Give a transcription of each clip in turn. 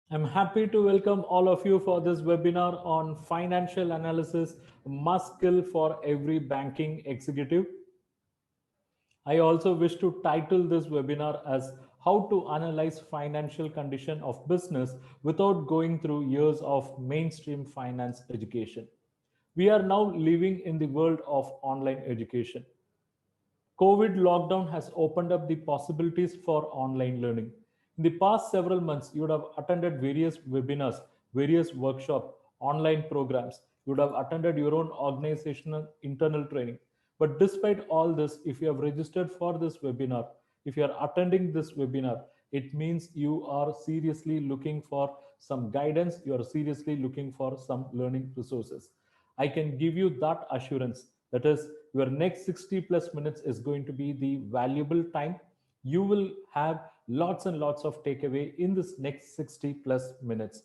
I'm happy to welcome all of you for this webinar on financial analysis, must skill for every banking executive. I also wish to title this webinar as how to analyze financial condition of business without going through years of mainstream finance education. We are now living in the world of online education. COVID lockdown has opened up the possibilities for online learning. In the past several months, you would have attended various webinars, various workshops, online programs. You would have attended your own organizational internal training. But despite all this, if you have registered for this webinar, if you are attending this webinar, it means you are seriously looking for some guidance, you are seriously looking for some learning resources. I can give you that assurance. That is, your next 60 plus minutes is going to be the valuable time. You will have lots and lots of takeaway in this next 60 plus minutes.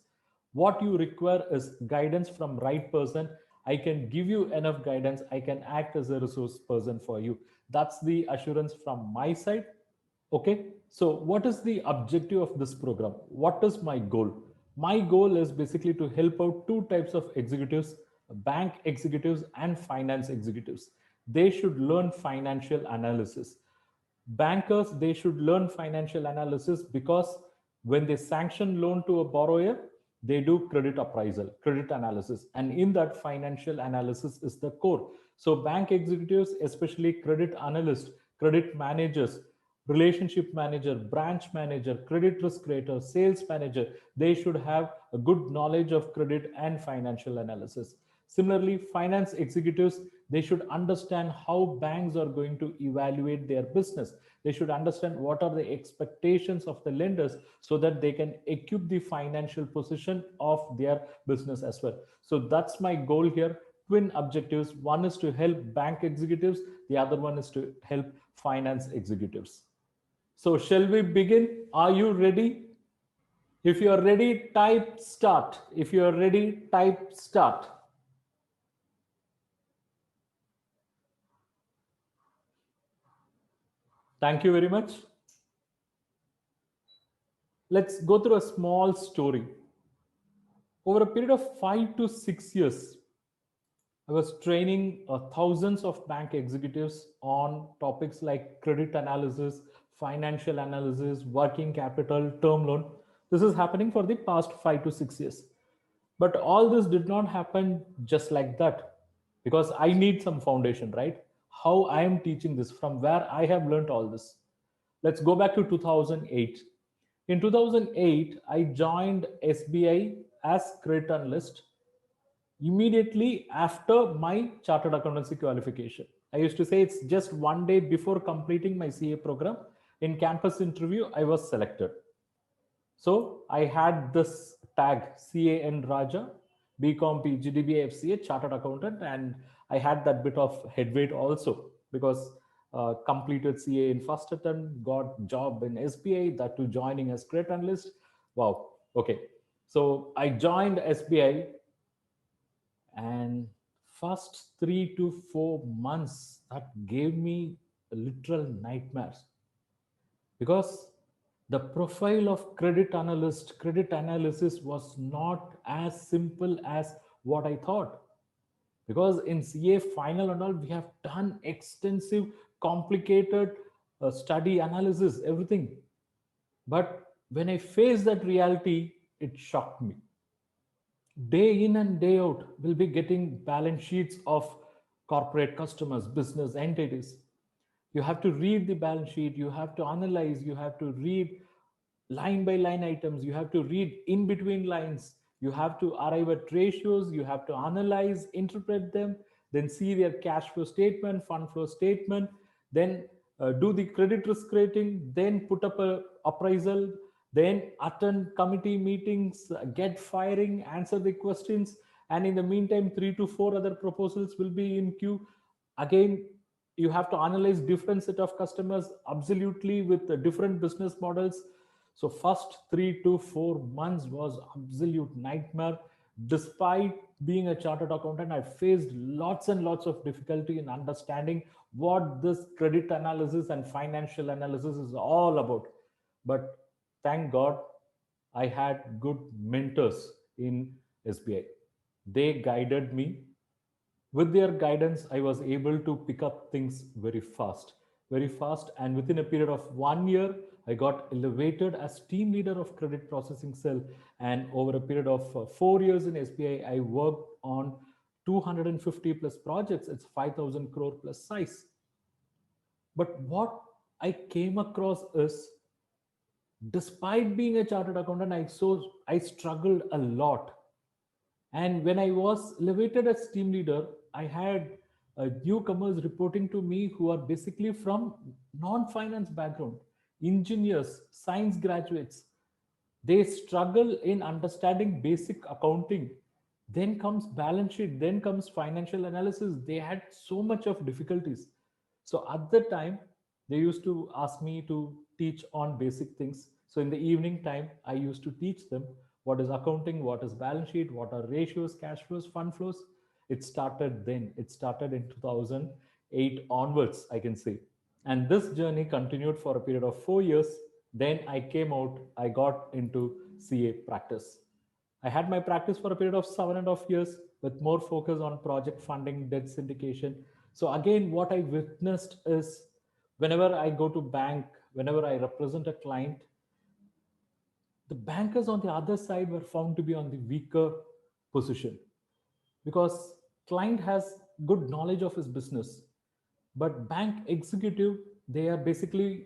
What you require is guidance from right person. I can give you enough guidance. I can act as a resource person for you. That's the assurance from my side. Okay, so what is the objective of this program? What is my goal? My goal is basically to help out two types of executives: bank executives and finance executives. They should learn financial analysis. Bankers, they should learn financial analysis because when they sanction loan to a borrower, they do credit appraisal, credit analysis, and in that, financial analysis is the core. So bank executives, especially credit analysts, credit managers, relationship manager, branch manager, credit risk rater, sales manager, they should have a good knowledge of credit and financial analysis. Similarly, finance executives, they should understand how banks are going to evaluate their business. They should understand what are the expectations of the lenders so that they can equip the financial position of their business as well. So that's my goal here. Twin objectives: one is to help bank executives, the other one is to help finance executives. So, shall we begin? Are you ready? If you are ready, type start. If you are ready, type start. Thank you very much. Let's go through a small story. Over a period of 5 to 6 years, I was training thousands of bank executives on topics like credit analysis, financial analysis, working capital, term loan. This is happening for the past 5 to 6 years. But all this did not happen just like that because I need some foundation, right? How I am teaching this, from where I have learned all this. Let's go back to 2008. In 2008, I joined SBI as credit analyst immediately after my chartered accountancy qualification. I used to say it's just one day before completing my CA program. In campus interview, I was selected. So I had this tag CAN Raja, BCom PGDBA FCA, chartered accountant, and I had that bit of headweight also because completed CA in first attempt, got job in SBI, that too joining as credit analyst. Wow. Okay. So I joined SBI, and first 3 to 4 months that gave me literal nightmares because the profile of credit analyst, credit analysis was not as simple as what I thought. Because in CA final and all, we have done extensive, complicated study analysis, everything. But when I faced that reality, it shocked me. Day in and day out, we'll be getting balance sheets of corporate customers, business entities. You have to read the balance sheet, you have to analyze, you have to read line by line items, you have to read in between lines, you have to arrive at ratios, you have to analyze, interpret them, then see their cash flow statement, fund flow statement, then do the credit risk rating, then put up a appraisal, then attend committee meetings, get firing, answer the questions, and in the meantime 3 to 4 other proposals will be in queue. Again, you have to analyze different set of customers absolutely with the different business models. So first 3 to 4 months was absolute nightmare. Despite being a chartered accountant, I faced lots and lots of difficulty in understanding what this credit analysis and financial analysis is all about. But thank God, I had good mentors in SBI. They guided me. With their guidance, I was able to pick up things very fast. And within a period of 1 year, I got elevated as team leader of credit processing cell. And over a period of 4 years in SBI, I worked on 250 plus projects. It's 5,000 crore plus size. But what I came across is, despite being a chartered accountant, I struggled a lot. And when I was elevated as team leader, I had newcomers reporting to me who are basically from non-finance background, engineers, science graduates. They struggle in understanding basic accounting. Then comes balance sheet, then comes financial analysis. They had so much of difficulties. So at the time, they used to ask me to teach on basic things. So in the evening time, I used to teach them what is accounting, what is balance sheet, what are ratios, cash flows, fund flows. It started then. It started in 2008 onwards, I can say. And this journey continued for a period of 4 years. Then I came out, I got into CA practice. I had my practice for a period of 7.5 years with more focus on project funding, debt syndication. So again, what I witnessed is, whenever I go to bank, whenever I represent a client, the bankers on the other side were found to be on the weaker position, because client has good knowledge of his business, but bank executive, they are basically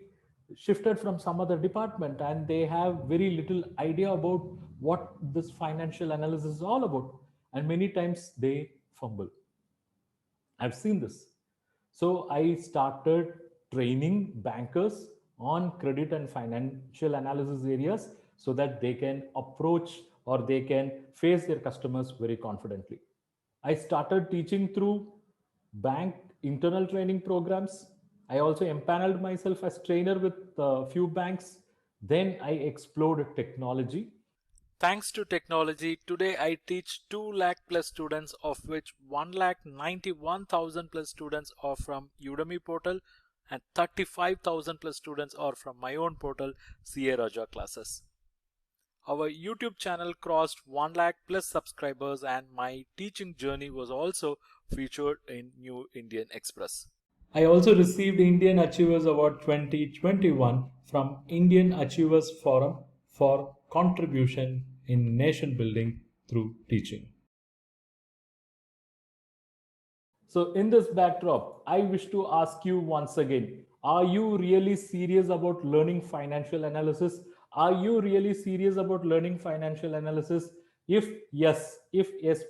shifted from some other department and they have very little idea about what this financial analysis is all about, and many times they fumble. I've seen this. So I started training bankers on credit and financial analysis areas, so that they can approach or they can face their customers very confidently. I started teaching through bank internal training programs. I also empaneled myself as trainer with a few banks. Then I explored technology. Thanks to technology, today I teach 2 lakh plus students, of which 1 lakh 91,000 plus students are from Udemy portal and 35,000 plus students are from my own portal, CA Raja Classes. Our YouTube channel crossed 1 lakh plus subscribers and my teaching journey was also featured in New Indian Express. I also received Indian Achievers Award 2021 from Indian Achievers Forum for contribution in nation building through teaching. So, in this backdrop, I wish to ask you once again, are you really serious about learning financial analysis? Are you really serious about learning financial analysis? If yes,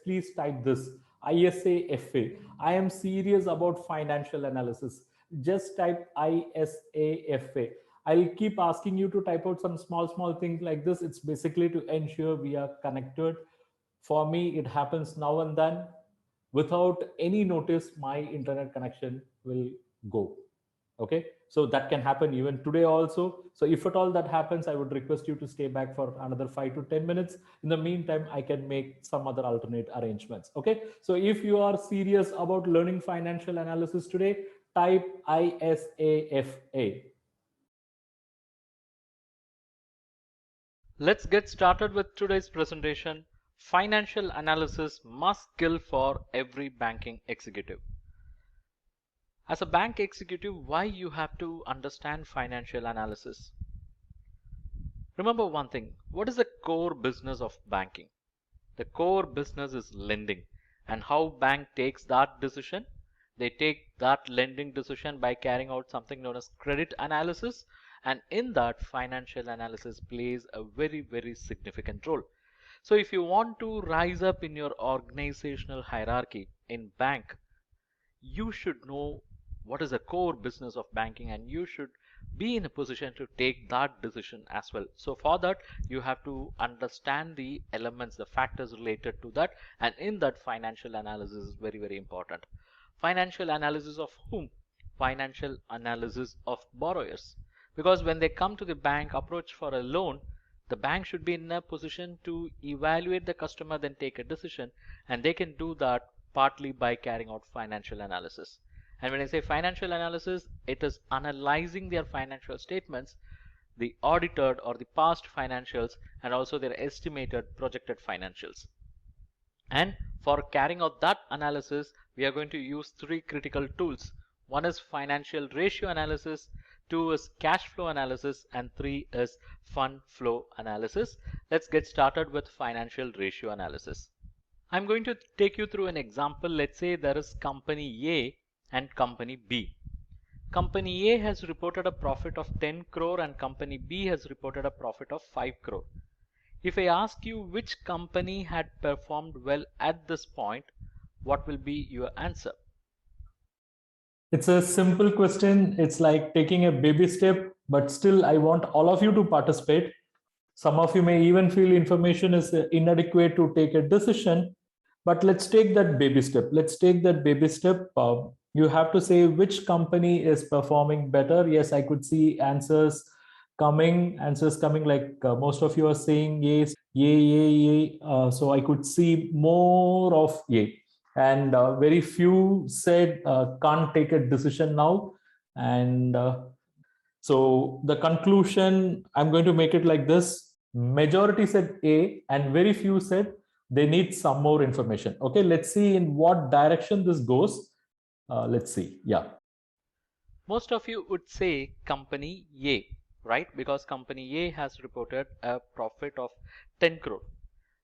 please type this ISAFA. I am serious about financial analysis. Just type ISAFA. I'll keep asking you to type out some small things like this. It's basically to ensure we are connected. For me, it happens now and then. Without any notice, my internet connection will go. Okay, so that can happen even today also. So if at all that happens, I would request you to stay back for another 5 to 10 minutes. In the meantime, I can make some other alternate arrangements. Okay, so if you are serious about learning financial analysis today, type ISAFA. Let's get started with today's presentation. Financial analysis must skill for every banking executive. As a bank executive, why you have to understand financial analysis? Remember one thing, what is the core business of banking? The core business is lending. And how bank takes that decision? They take that lending decision by carrying out something known as credit analysis, and in that financial analysis plays a very significant role. So if you want to rise up in your organizational hierarchy in bank, you should know what is the core business of banking and you should be in a position to take that decision as well. So for that you have to understand the elements, the factors related to that, and in that financial analysis is very important. Financial analysis of whom? Financial analysis of borrowers, because when they come to the bank approach for a loan, the bank should be in a position to evaluate the customer, then take a decision, and they can do that partly by carrying out financial analysis. And when I say financial analysis, it is analyzing their financial statements the audited or the past financials, and also their estimated projected financials. And for carrying out that analysis, we are going to use three critical tools. One is financial ratio analysis, two is cash flow analysis, and three is fund flow analysis. Let's get started with financial ratio analysis. I'm going to take you through an example. Let's say there is company A and company B. Company A has reported a profit of 10 crore and company B has reported a profit of 5 crore. If I ask you which company had performed well at this point, what will be your answer? It's a simple question. It's like taking a baby step, but still, I want all of you to participate. Some of you may even feel information is inadequate to take a decision, but let's take that baby step. Let's take that baby step. You have to say which company is performing better. Yes, I could see answers coming like most of you are saying yes, yay. So I could see more of yay. And very few said can't take a decision now. And so the conclusion, I'm going to make it like this. Majority said A and very few said they need some more information. Okay, let's see in what direction this goes. Let's see. Yeah. Most of you would say company A, right? Because company A has reported a profit of 10 crore.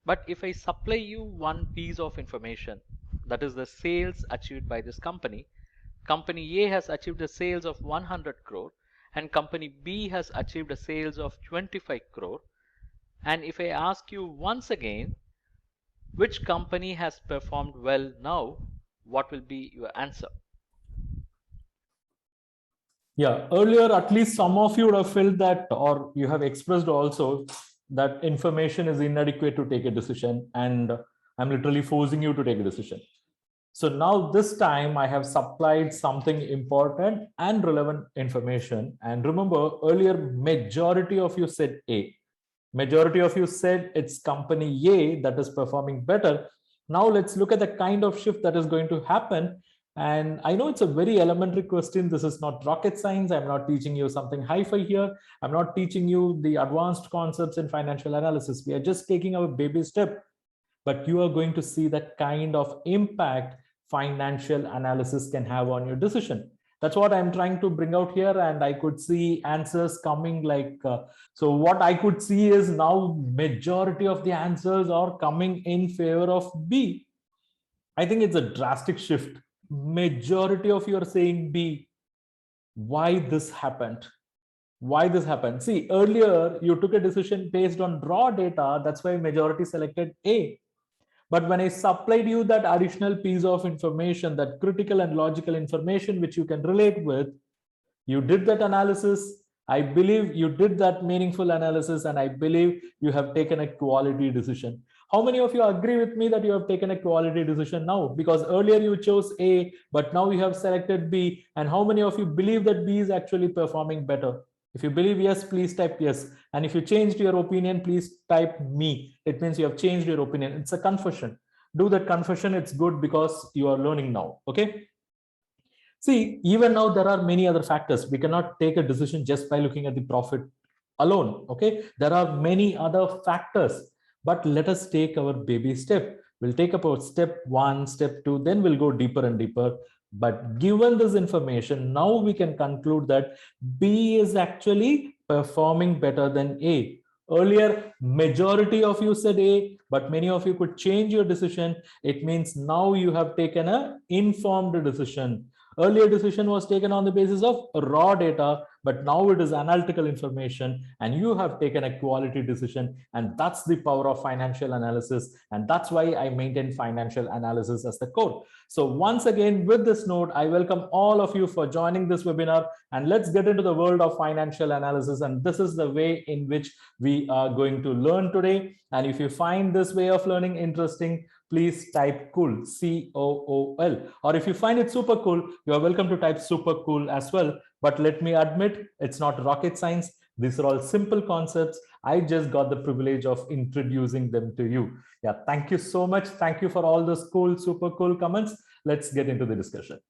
But if I supply you one piece of information, that is the sales achieved by this company, company A has achieved a sales of 100 crore and company B has achieved a sales of 25 crore. And if I ask you once again, which company has performed well now, what will be your answer? Yeah, earlier, at least some of you would have felt that, or you have expressed also that information is inadequate to take a decision, and I'm literally forcing you to take a decision. So now this time I have supplied something important and relevant information. And remember, earlier, majority of you said A. Majority of you said it's company A that is performing better. Now let's look at the kind of shift that is going to happen. And I know it's a very elementary question. This is not rocket science. I'm not teaching you something hi-fi here. I'm not teaching you the advanced concepts in financial analysis. We are just taking our baby step. But you are going to see the kind of impact financial analysis can have on your decision. That's what I'm trying to bring out here. And I could see answers coming like, so what I could see is now majority of the answers are coming in favor of B. I think it's a drastic shift. Majority of you are saying B. Why this happened? Why this happened? See, earlier you took a decision based on raw data. That's why majority selected A. But when I supplied you that additional piece of information, that critical and logical information which you can relate with, you did that analysis. I believe you did that meaningful analysis, and I believe you have taken a quality decision. How many of you agree with me that you have taken a quality decision now? Because earlier you chose A, but now you have selected B. And how many of you believe that B is actually performing better? If you believe yes, please type yes. And if you changed your opinion, please type me. It means you have changed your opinion. It's a confession. Do that confession. It's good because you are learning now. Okay. See, even now there are many other factors. We cannot take a decision just by looking at the profit alone. Okay. There are many other factors, but let us take our baby step. We'll take about step one, step two, then we'll go deeper and deeper. But given this information, now we can conclude that B is actually performing better than A. Earlier, majority of you said A, but many of you could change your decision. It means now you have taken an informed decision. Earlier decision was taken on the basis of raw data, but now it is analytical information, and you have taken a quality decision. And that's the power of financial analysis. And that's why I maintain financial analysis as the core. So once again, with this note, I welcome all of you for joining this webinar, and let's get into the world of financial analysis. And this is the way in which we are going to learn today. And if you find this way of learning interesting, please type cool, C-O-O-L. Or if you find it super cool, you are welcome to type super cool as well. But let me admit, it's not rocket science. These are all simple concepts. I just got the privilege of introducing them to you. Yeah, thank you so much. Thank you for all those cool, super cool comments. Let's get into the discussion.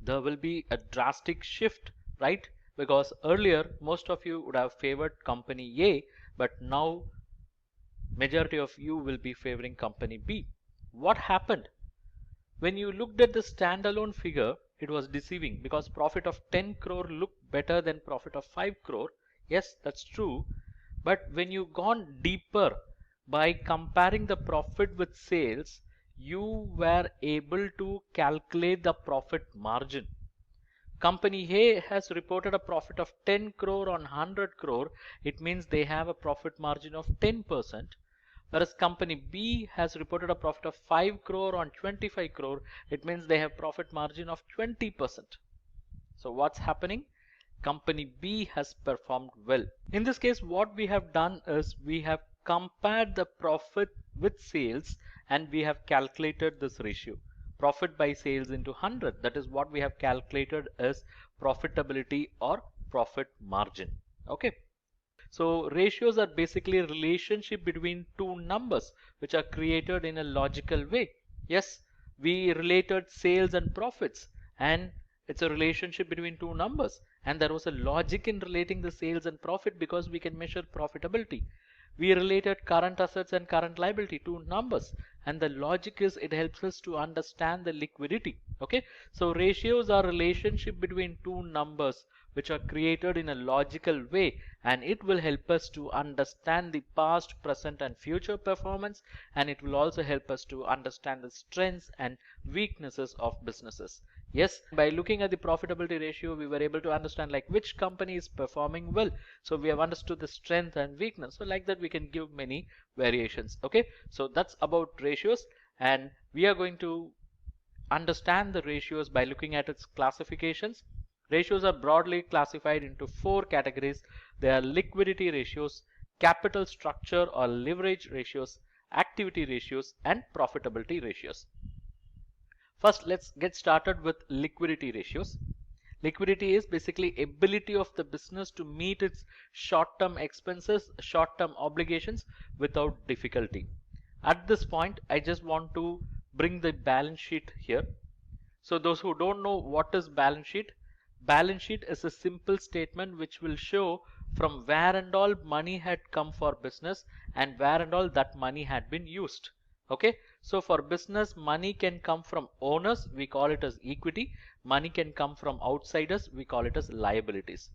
There will be a drastic shift, right? because earlier most of you would have favored company A, but now majority of you will be favoring company B. What happened? When you looked at the standalone figure, it was deceiving because profit of 10 crore looked better than profit of 5 crore. Yes, that's true. But when you gone deeper by comparing the profit with sales, you were able to calculate the profit margin. Company A has reported a profit of 10 crore on 100 crore. It means they have a profit margin of 10%. Whereas company B has reported a profit of 5 crore on 25 crore. It means they have profit margin of 20%. So what's happening? Company B has performed well. In this case, what we have done is we have compared the profit with sales and we have calculated this ratio. Profit by sales into 100. That is what we have calculated as profitability or profit margin. Okay. So ratios are basically a relationship between two numbers which are created in a logical way. Yes, we related sales and profits, and it's a relationship between two numbers, and there was a logic in relating the sales and profit because we can measure profitability. We related current assets and current liability to numbers, and the logic is it helps us to understand the liquidity. Okay, so ratios are relationship between two numbers which are created in a logical way, and it will help us to understand the past, present and future performance, and it will also help us to understand the strengths and weaknesses of businesses. Yes, by looking at the profitability ratio, we were able to understand like which company is performing well. So we have understood the strength and weakness. So like that we can give many variations. Okay, so that's about ratios, and we are going to understand the ratios by looking at its classifications. Ratios are broadly classified into four categories. They are liquidity ratios, capital structure or leverage ratios, activity ratios and profitability ratios. First, let's get started with liquidity ratios. Liquidity is basically ability of the business to meet its short-term expenses, short-term obligations without difficulty. At this point, I just want to bring the balance sheet here. So those who don't know what is balance sheet is a simple statement which will show from where and all money had come for business and where and all that money had been used. Okay, so for business, money can come from owners, we call it as equity. Money can come from outsiders, we call it as liabilities.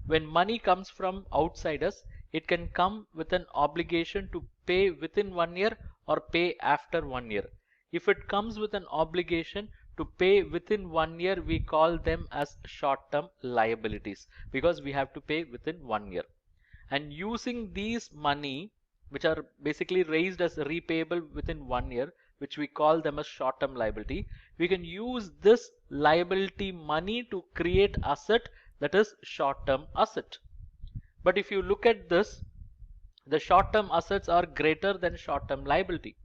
When money comes from outsiders, it can come with an obligation to pay within 1 year or pay after 1 year. If it comes with an obligation to pay within 1 year, we call them as short-term liabilities because we have to pay within 1 year. And using these money, which are basically raised as repayable within 1 year, which we call them as short-term liability, we can use this liability money to create asset, that is short-term asset. But if you look at this, the short-term assets are greater than short-term liability.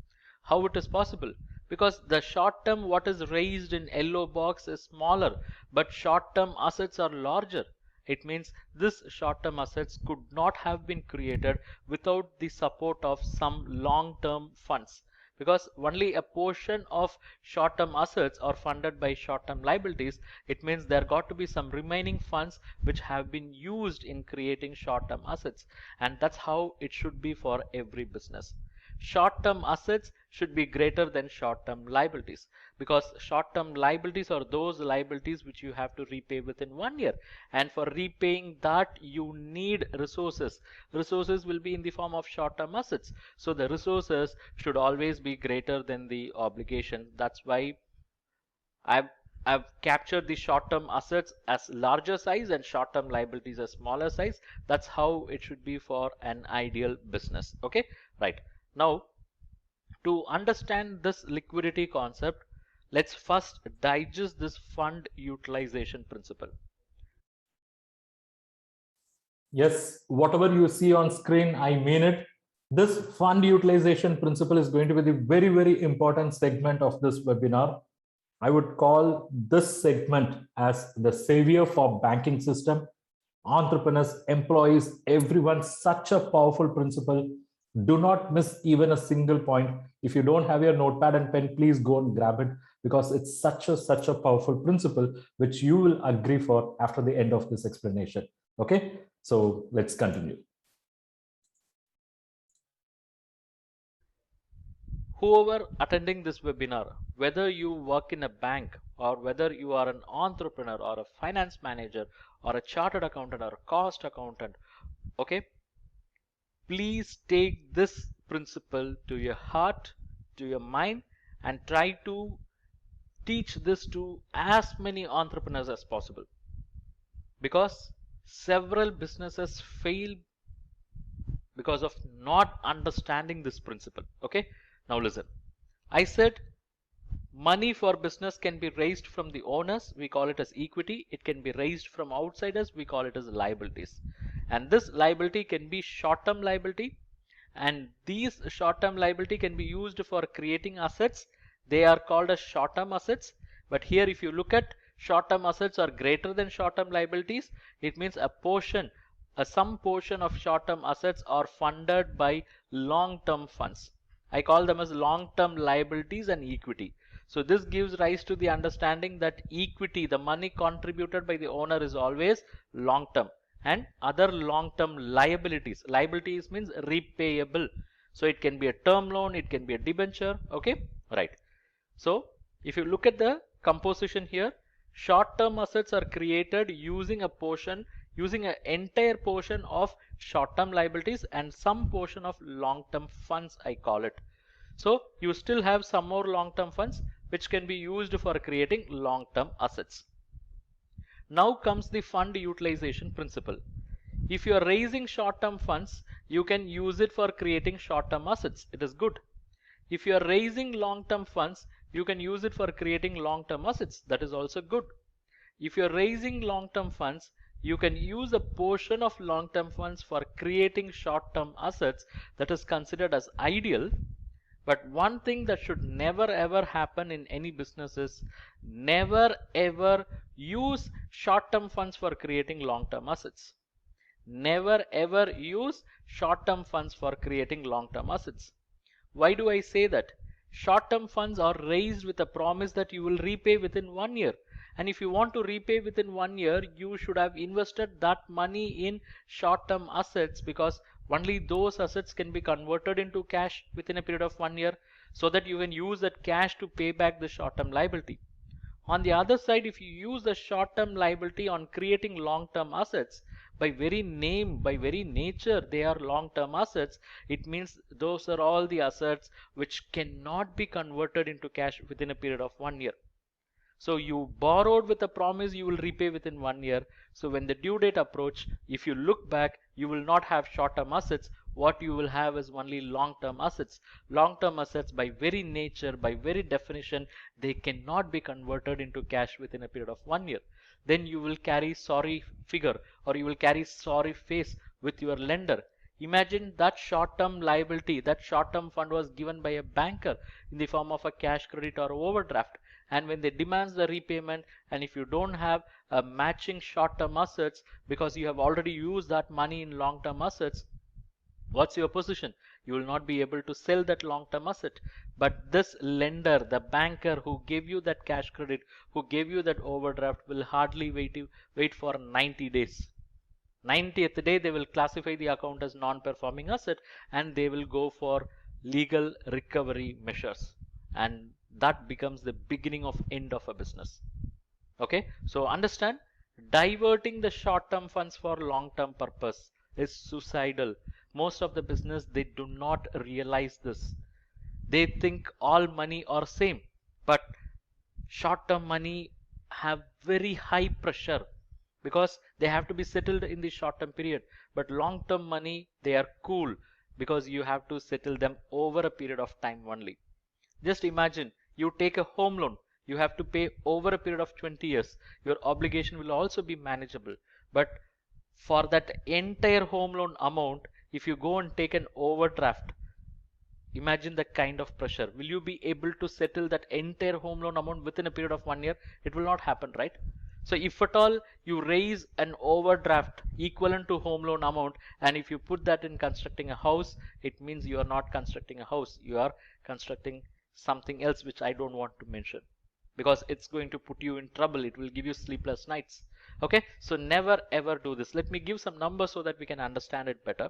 How it is possible? Because the short-term what is raised in yellow box is smaller, but short-term assets are larger. It means this short-term assets could not have been created without the support of some long-term funds, because only a portion of short-term assets are funded by short-term liabilities. It means there got to be some remaining funds which have been used in creating short-term assets, and that's how it should be for every business. Short-term assets should be greater than short-term liabilities, because short-term liabilities are those liabilities which you have to repay within 1 year, and for repaying that you need resources. Resources will be in the form of short-term assets, so the resources should always be greater than the obligation. That's why I've captured the short-term assets as larger size and short-term liabilities as smaller size. That's how it should be for an ideal business. Okay, right. Now, to understand this liquidity concept, let's first digest this fund utilization principle. Yes, whatever you see on screen, I mean it. This fund utilization principle is going to be the very, very important segment of this webinar. I would call this segment as the savior for banking system, entrepreneurs, employees, everyone. Such a powerful principle. Do not miss even a single point. If you don't have your notepad and pen, please go and grab it, because it's such a powerful principle which you will agree for after the end of this explanation. Okay, so let's continue. Whoever attending this webinar, whether you work in a bank or whether you are an entrepreneur or a finance manager or a chartered accountant or a cost accountant, okay, please take this principle to your heart, to your mind, and try to teach this to as many entrepreneurs as possible, because several businesses fail because of not understanding this principle. Okay, now listen. I said money for business can be raised from the owners, we call it as equity. It can be raised from outsiders, we call it as liabilities. And this liability can be short-term liability, and these short-term liability can be used for creating assets. They are called as short-term assets. But here if you look at short-term assets are greater than short-term liabilities, it means some portion of short-term assets are funded by long-term funds. I call them as long-term liabilities and equity. So this gives rise to the understanding that equity, the money contributed by the owner, is always long-term, and other long-term liabilities. Liabilities means repayable. So it can be a term loan, it can be a debenture. Okay, right. So if you look at the composition here, short-term assets are created using an entire portion of short-term liabilities and some portion of long-term funds, I call it. So you still have some more long-term funds which can be used for creating long-term assets. Now comes the fund utilization principle. If you are raising short-term funds, you can use it for creating short-term assets. It is good. If you are raising long-term funds, you can use it for creating long-term assets. That is also good. If you are raising long-term funds, you can use a portion of long-term funds for creating short-term assets. That is considered as ideal. But one thing that should never ever happen in any business is never ever use short-term funds for creating long-term assets. Never ever use short-term funds for creating long-term assets. Why do I say that? Short-term funds are raised with a promise that you will repay within 1 year. And if you want to repay within 1 year, you should have invested that money in short-term assets, because only those assets can be converted into cash within a period of 1 year, so that you can use that cash to pay back the short-term liability. On the other side, if you use the short-term liability on creating long-term assets, by very name, by very nature, they are long-term assets. It means those are all the assets which cannot be converted into cash within a period of 1 year. So you borrowed with a promise you will repay within 1 year. So when the due date approach, if you look back, you will not have short-term assets. What you will have is only long-term assets. Long-term assets by very nature, by very definition, they cannot be converted into cash within a period of 1 year. Then you will carry sorry figure, or you will carry sorry face with your lender. Imagine that short-term liability, that short-term fund was given by a banker in the form of a cash credit or overdraft. And when they demands the repayment, and if you don't have a matching short-term assets because you have already used that money in long-term assets, what's your position? You will not be able to sell that long-term asset. But this lender, the banker who gave you that cash credit, who gave you that overdraft, will hardly wait for 90 days. 90th day they will classify the account as non-performing asset, and they will go for legal recovery measures, and that becomes the beginning of end of a business. Okay, so understand, diverting the short-term funds for long-term purpose is suicidal. Most of the business, they do not realize this. They think all money are same, but short-term money have very high pressure because they have to be settled in the short-term period. But long-term money, they are cool because you have to settle them over a period of time only. Just imagine you take a home loan, you have to pay over a period of 20 years. Your obligation will also be manageable. But for that entire home loan amount, if you go and take an overdraft, imagine the kind of pressure. Will you be able to settle that entire home loan amount within a period of 1 year? It will not happen, right? So if at all you raise an overdraft equivalent to home loan amount, and if you put that in constructing a house, it means you are not constructing a house. You are constructing something else which I don't want to mention. because it's going to put you in trouble. It will give you sleepless nights. Okay, so never ever do this. Let me give some numbers so that we can understand it better.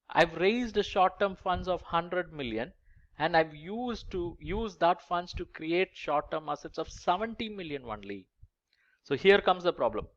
I've raised short-term funds of 100 million and I've used that funds to create short-term assets of 70 million only. So here comes the problem.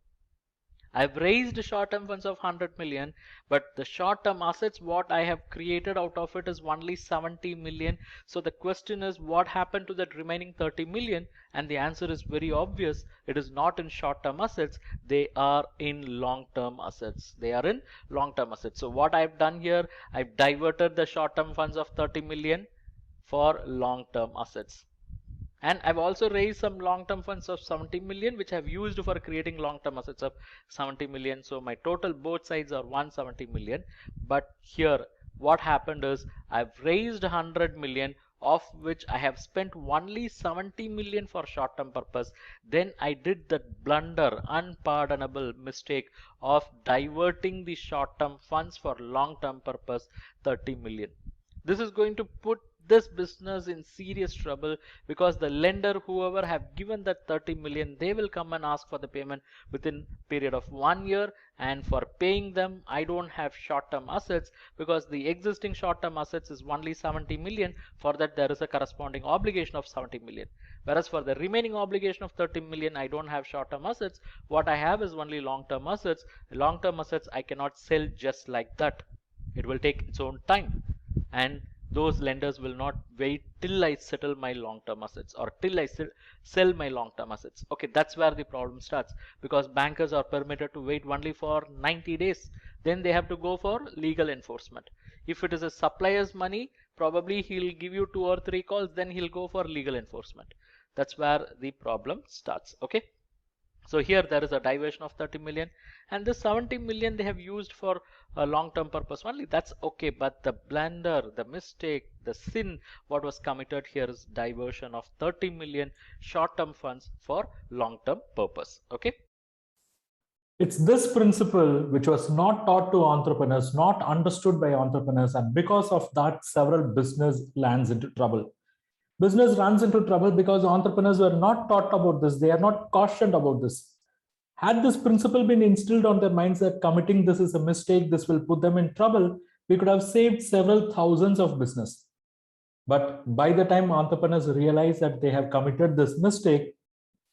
I've raised short-term funds of 100 million, but the short-term assets what I have created out of it is only 70 million. So the question is, what happened to that remaining 30 million? And the answer is very obvious. It is not in short-term assets. They are in long-term assets. They are in long-term assets. So what I've done here, I've diverted the short-term funds of 30 million for long-term assets. And I've also raised some long-term funds of 70 million, which I've used for creating long-term assets of 70 million. So my total both sides are 170 million. But here what happened is I've raised 100 million, of which I have spent only 70 million for short-term purpose. Then I did that blunder, unpardonable mistake of diverting the short-term funds for long-term purpose, 30 million. This is going to put this business in serious trouble, because the lender, whoever have given that 30 million, they will come and ask for the payment within period of 1 year, and for paying them I don't have short-term assets, because the existing short-term assets is only 70 million. For that there is a corresponding obligation of 70 million, whereas for the remaining obligation of 30 million I don't have short-term assets. What I have is only long-term assets. Long-term assets I cannot sell just like that. It will take its own time, and those lenders will not wait till I settle my long-term assets or till I sell my long-term assets. Okay, that's where the problem starts, because bankers are permitted to wait only for 90 days. Then they have to go for legal enforcement. If it is a supplier's money, probably he'll give you 2 or 3 calls, then he'll go for legal enforcement. That's where the problem starts. Okay. So here there is a diversion of 30 million, and this 70 million they have used for a long-term purpose only. That's okay, but the blunder, the mistake, the sin what was committed here is diversion of 30 million short-term funds for long-term purpose. Okay. It's this principle which was not taught to entrepreneurs, not understood by entrepreneurs, and because of that, several business lands into trouble. Business runs into trouble because entrepreneurs were not taught about this. They are not cautioned about this. Had this principle been instilled on their minds that committing this is a mistake, this will put them in trouble, we could have saved several thousands of business. But by the time entrepreneurs realize that they have committed this mistake,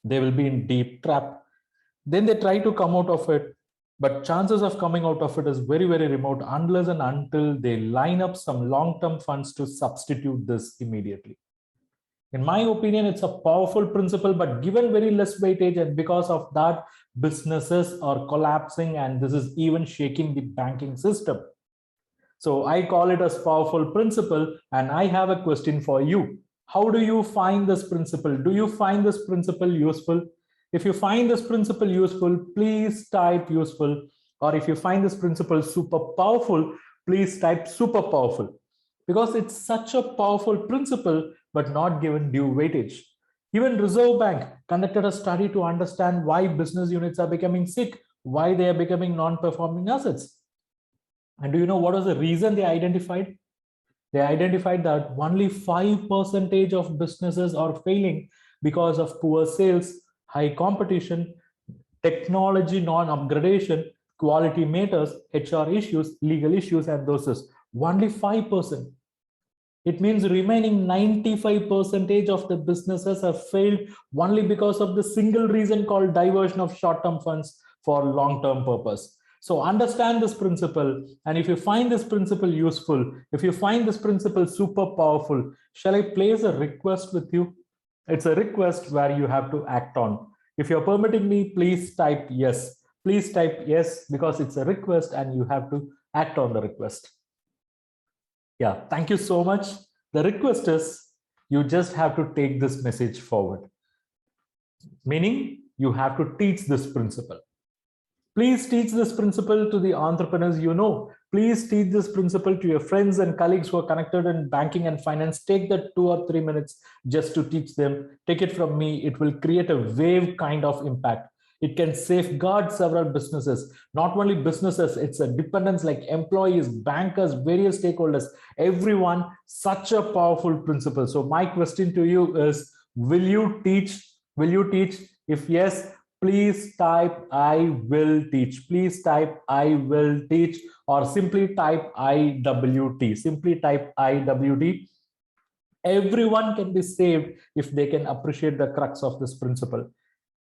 they will be in deep trap. Then they try to come out of it, but chances of coming out of it is very, very remote unless and until they line up some long-term funds to substitute this immediately. In my opinion, it's a powerful principle, but given very less weightage, and because of that, businesses are collapsing, and this is even shaking the banking system. So I call it as powerful principle, and I have a question for you. How do you find this principle? Do you find this principle useful? If you find this principle useful, please type useful. Or if you find this principle super powerful, please type super powerful. Because it's such a powerful principle, but not given due weightage. Even Reserve Bank conducted a study to understand why business units are becoming sick, why they are becoming non-performing assets. And do you know what was the reason they identified? They identified that only 5% of businesses are failing because of poor sales, high competition, technology non-upgradation, quality matters, HR issues, legal issues, and those is only 5%. It means remaining 95% of the businesses have failed only because of the single reason called diversion of short-term funds for long-term purpose. So understand this principle, and if you find this principle useful, if you find this principle super powerful, shall I place a request with you? It's a request where you have to act on. If you're permitting me, please type yes. Please type yes, because it's a request and you have to act on the request. Yeah, thank you so much. The request is you just have to take this message forward. Meaning you have to teach this principle. Please teach this principle to the entrepreneurs you know. Please teach this principle to your friends and colleagues who are connected in banking and finance. Take that 2 or 3 minutes just to teach them. Take it from me. It will create a wave kind of impact. It can safeguard several businesses, not only businesses, it's a dependence like employees, bankers, various stakeholders, everyone. Such a powerful principle. So my question to you is, Will you teach? Will you teach? If yes, please type I will teach. Please type I will teach, or simply type IWT. Simply type IWT. Everyone can be saved if they can appreciate the crux of this principle.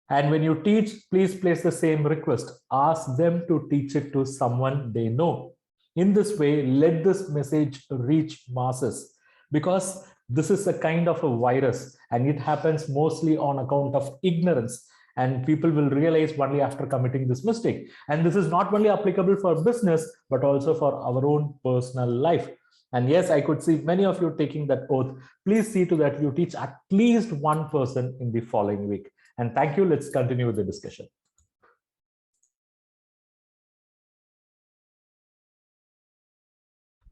And when you teach, please place the same request. Ask them to teach it to someone they know. In this way, let this message reach masses, because this is a kind of a virus and it happens mostly on account of ignorance. And people will realize only after committing this mistake. And this is not only applicable for business, but also for our own personal life. And yes, I could see many of you taking that oath. Please see to that you teach at least one person in the following week. And thank you. Let's continue with the discussion.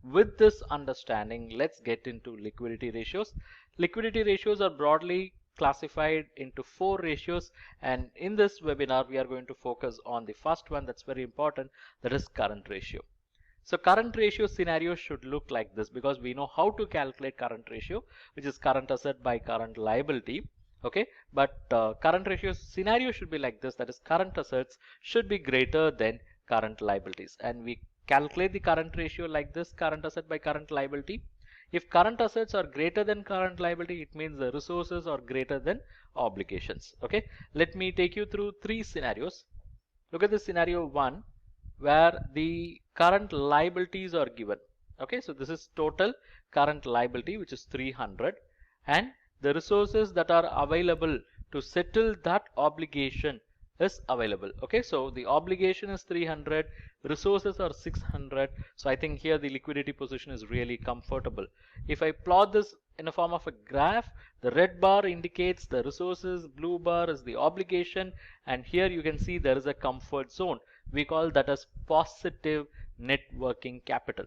With this understanding, let's get into liquidity ratios. Liquidity ratios are broadly classified into 4 ratios, and in this webinar we are going to focus on the first one that's very important, that is current ratio. So current ratio scenario should look like this, because we know how to calculate current ratio, which is current asset by current liability. Okay, but current ratio scenario should be like this, that is current assets should be greater than current liabilities, and we calculate the current ratio like this, current asset by current liability. If current assets are greater than current liability, it means the resources are greater than obligations. Okay, let me take you through 3 scenarios. Look at the scenario 1, where the current liabilities are given. Okay, so this is total current liability, which is 300, and the resources that are available to settle that obligation is available. Okay, so the obligation is 300, resources are 600. So I think here the liquidity position is really comfortable. If I plot this in a form of a graph, the red bar indicates the resources, blue bar is the obligation, and here you can see there is a comfort zone. We call that as positive net working capital.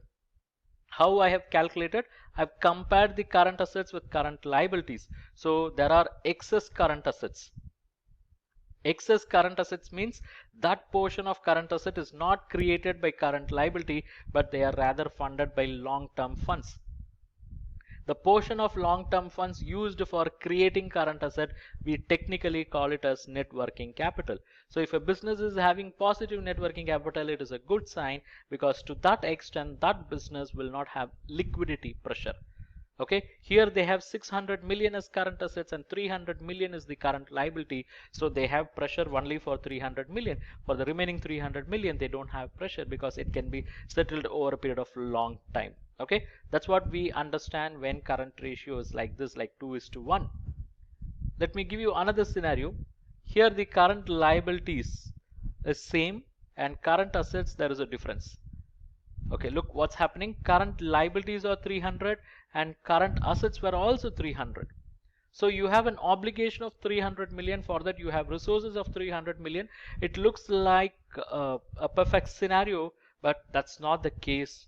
How I have calculated? I've compared the current assets with current liabilities. So there are excess current assets. Excess current assets means that portion of current asset is not created by current liability, but they are rather funded by long-term funds. The portion of long-term funds used for creating current asset, we technically call it as net working capital. So if a business is having positive net working capital, it is a good sign, because to that extent that business will not have liquidity pressure. Okay, here they have 600 million as current assets and 300 million is the current liability. So they have pressure only for 300 million. For the remaining 300 million, they don't have pressure because it can be settled over a period of long time. Okay, that's what we understand when current ratio is like this, like 2:1. Let me give you another scenario. Here the current liabilities is same and current assets, there is a difference. Okay, look what's happening. Current liabilities are 300 and current assets were also 300. So you have an obligation of 300 million. For that you have resources of 300 million. It looks like a perfect scenario, but that's not the case.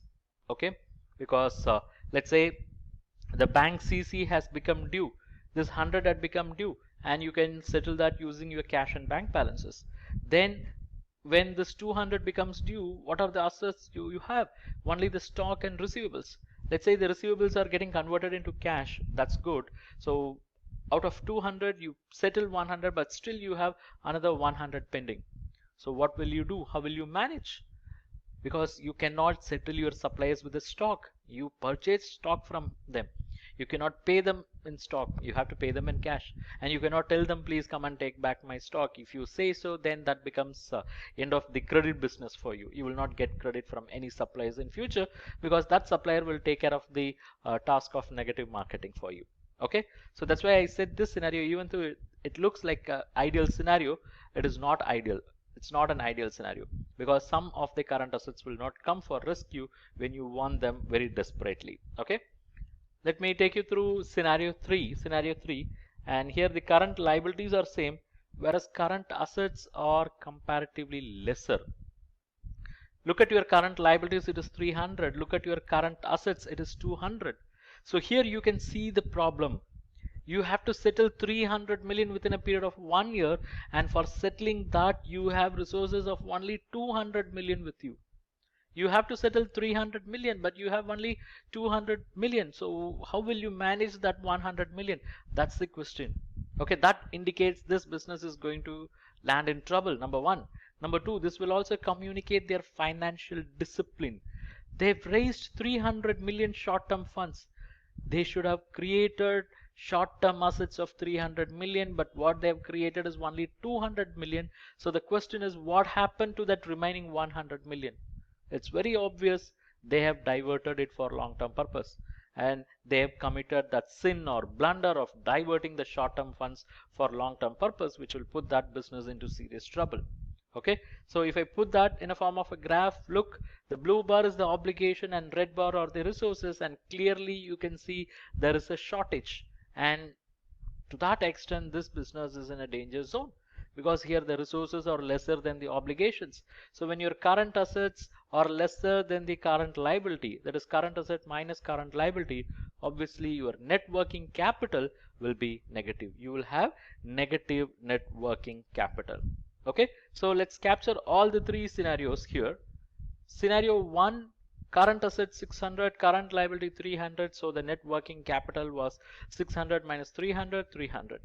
Okay, because let's say the bank CC has become due. This 100 had become due, and you can settle that using your cash and bank balances. Then when this 200 becomes due, what are the assets you have? Only the stock and receivables. Let's say the receivables are getting converted into cash. That's good. So out of 200 you settle 100, but still you have another 100 pending. So what will you do? How will you manage? Because you cannot settle your suppliers with the stock. You purchase stock from them. You cannot pay them in stock. You have to pay them in cash, and you cannot tell them please come and take back my stock. If you say so, then that becomes end of the credit business for you. You will not get credit from any suppliers in future, because that supplier will take care of the task of negative marketing for you. Okay, so that's why I said this scenario, even though it looks like an ideal scenario, it is not ideal. It's not an ideal scenario, because some of the current assets will not come for rescue when you want them very desperately. Okay, let me take you through scenario 3. And here the current liabilities are same, whereas current assets are comparatively lesser. Look at your current liabilities, it is 300. Look at your current assets, it is 200. So here you can see the problem. You have to settle 300 million within a period of 1 year, and for settling that you have resources of only 200 million with you. You have to settle 300 million, but you have only 200 million. So how will you manage that 100 million? That's the question. Okay, that indicates this business is going to land in trouble, number one. Number two, this will also communicate their financial discipline. They've raised 300 million short-term funds. They should have created short-term assets of 300 million, but what they've created is only 200 million. So the question is, what happened to that remaining 100 million? It's very obvious they have diverted it for long-term purpose, and they have committed that sin or blunder of diverting the short-term funds for long-term purpose, which will put that business into serious trouble. Okay, so if I put that in a form of a graph, look, the blue bar is the obligation and red bar are the resources, and clearly you can see there is a shortage, and to that extent this business is in a danger zone, because here the resources are lesser than the obligations. So when your current assets are lesser than the current liability, that is current asset minus current liability, obviously your net working capital will be negative. You will have negative net working capital. Okay, so let's capture all the three scenarios here. Scenario 1, current asset 600, current liability 300, so the net working capital was 600 minus 300, 300.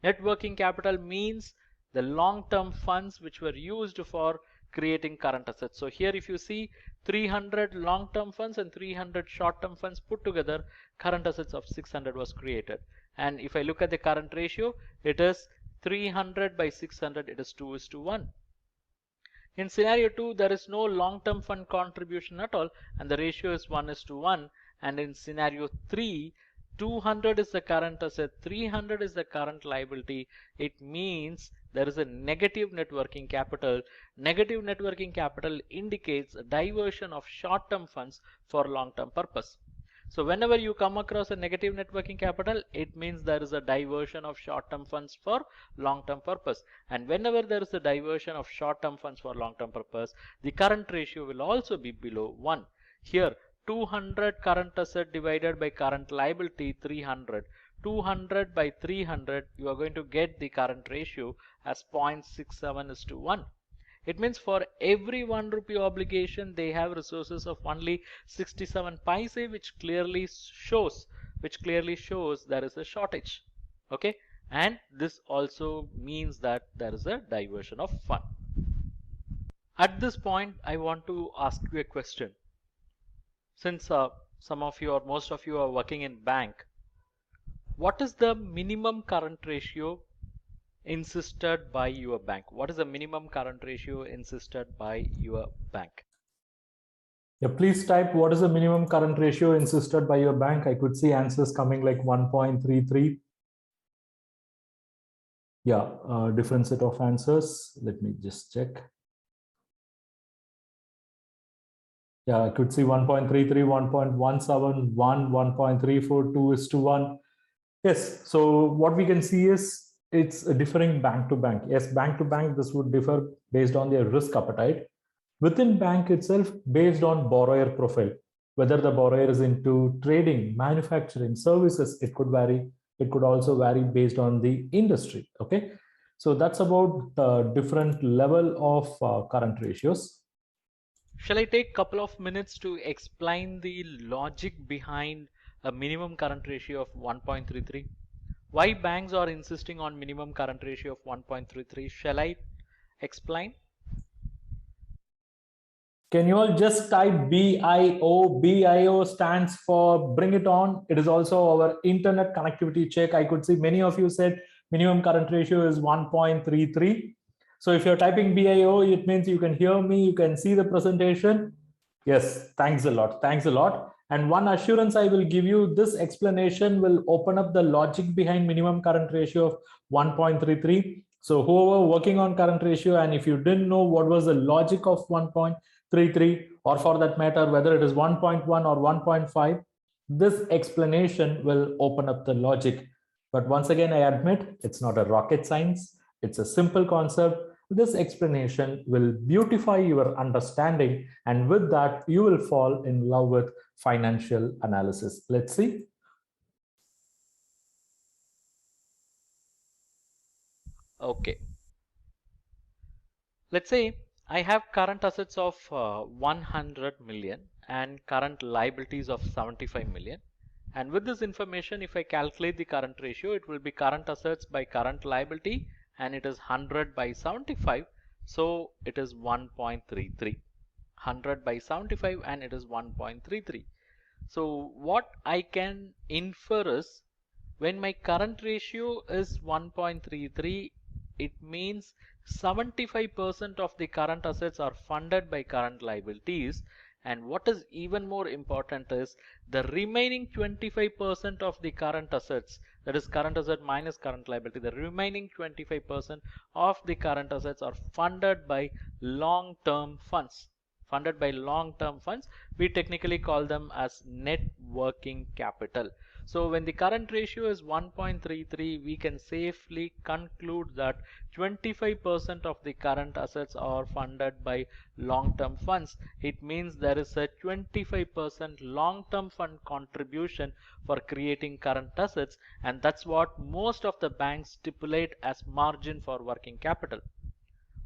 Net working capital means the long-term funds which were used for creating current assets. So here if you see 300 long-term funds and 300 short-term funds put together, current assets of 600 was created. And if I look at the current ratio, it is 300 by 600, it is 2:1. In scenario 2, there is no long-term fund contribution at all, and the ratio is 1:1. And in scenario 3, 200 is the current asset, 300 is the current liability. It means there is a negative net working capital. Negative net working capital indicates a diversion of short-term funds for long-term purpose. So whenever you come across a negative net working capital, it means there is a diversion of short-term funds for long-term purpose. And whenever there is a diversion of short-term funds for long-term purpose, the current ratio will also be below 1. Here 200 current asset divided by current liability 300. 200 by 300, you are going to get the current ratio as 0.67:1. It means for every 1 rupee obligation they have resources of only 67 paise, which clearly shows there is a shortage. Okay, and this also means that there is a diversion of fund. At this point I want to ask you a question. Since some of you or most of you are working in bank, what is the minimum current ratio insisted by your bank? What is the minimum current ratio insisted by your bank? Yeah, please type what is the minimum current ratio insisted by your bank. I could see answers coming like 1.33. Yeah, different set of answers. Let me just check. Yeah, I could see 1.33, 1.17, 1, 1.34, 2:1. Yes, so what we can see is it's differing bank to bank. Yes, bank to bank, this would differ based on their risk appetite. Within bank itself, based on borrower profile, whether the borrower is into trading, manufacturing, services, it could vary. It could also vary based on the industry. Okay, so that's about the different level of current ratios. Shall I take a couple of minutes to explain the logic behind a minimum current ratio of 1.33? Why banks are insisting on minimum current ratio of 1.33? Shall I explain? Can you all just type BIO? BIO stands for bring it on. It is also our internet connectivity check. I could see many of you said minimum current ratio is 1.33. So if you're typing BIO, it means you can hear me, you can see the presentation. Yes, thanks a lot. Thanks a lot. And one assurance I will give you, this explanation will open up the logic behind minimum current ratio of 1.33. So whoever working on current ratio, and if you didn't know what was the logic of 1.33, or for that matter, whether it is 1.1 or 1.5, this explanation will open up the logic. But once again, I admit it's not a rocket science. It's a simple concept. This explanation will beautify your understanding, and with that, you will fall in love with financial analysis. Let's see. Okay. Let's say I have current assets of 100 million and current liabilities of 75 million, And with this information, if I calculate the current ratio, it will be current assets by current liability, and it is 100 by 75. So it is 1.33. 100 by 75 and it is 1.33. So what I can infer is, when my current ratio is 1.33, it means 75% of the current assets are funded by current liabilities, and what is even more important is the remaining 25% of the current assets, that is current asset minus current liability, the remaining 25% of the current assets are funded by long-term funds. Funded by long-term funds, we technically call them as net working capital. So when the current ratio is 1.33, we can safely conclude that 25% of the current assets are funded by long-term funds. It means there is a 25% long-term fund contribution for creating current assets, and that's what most of the banks stipulate as margin for working capital.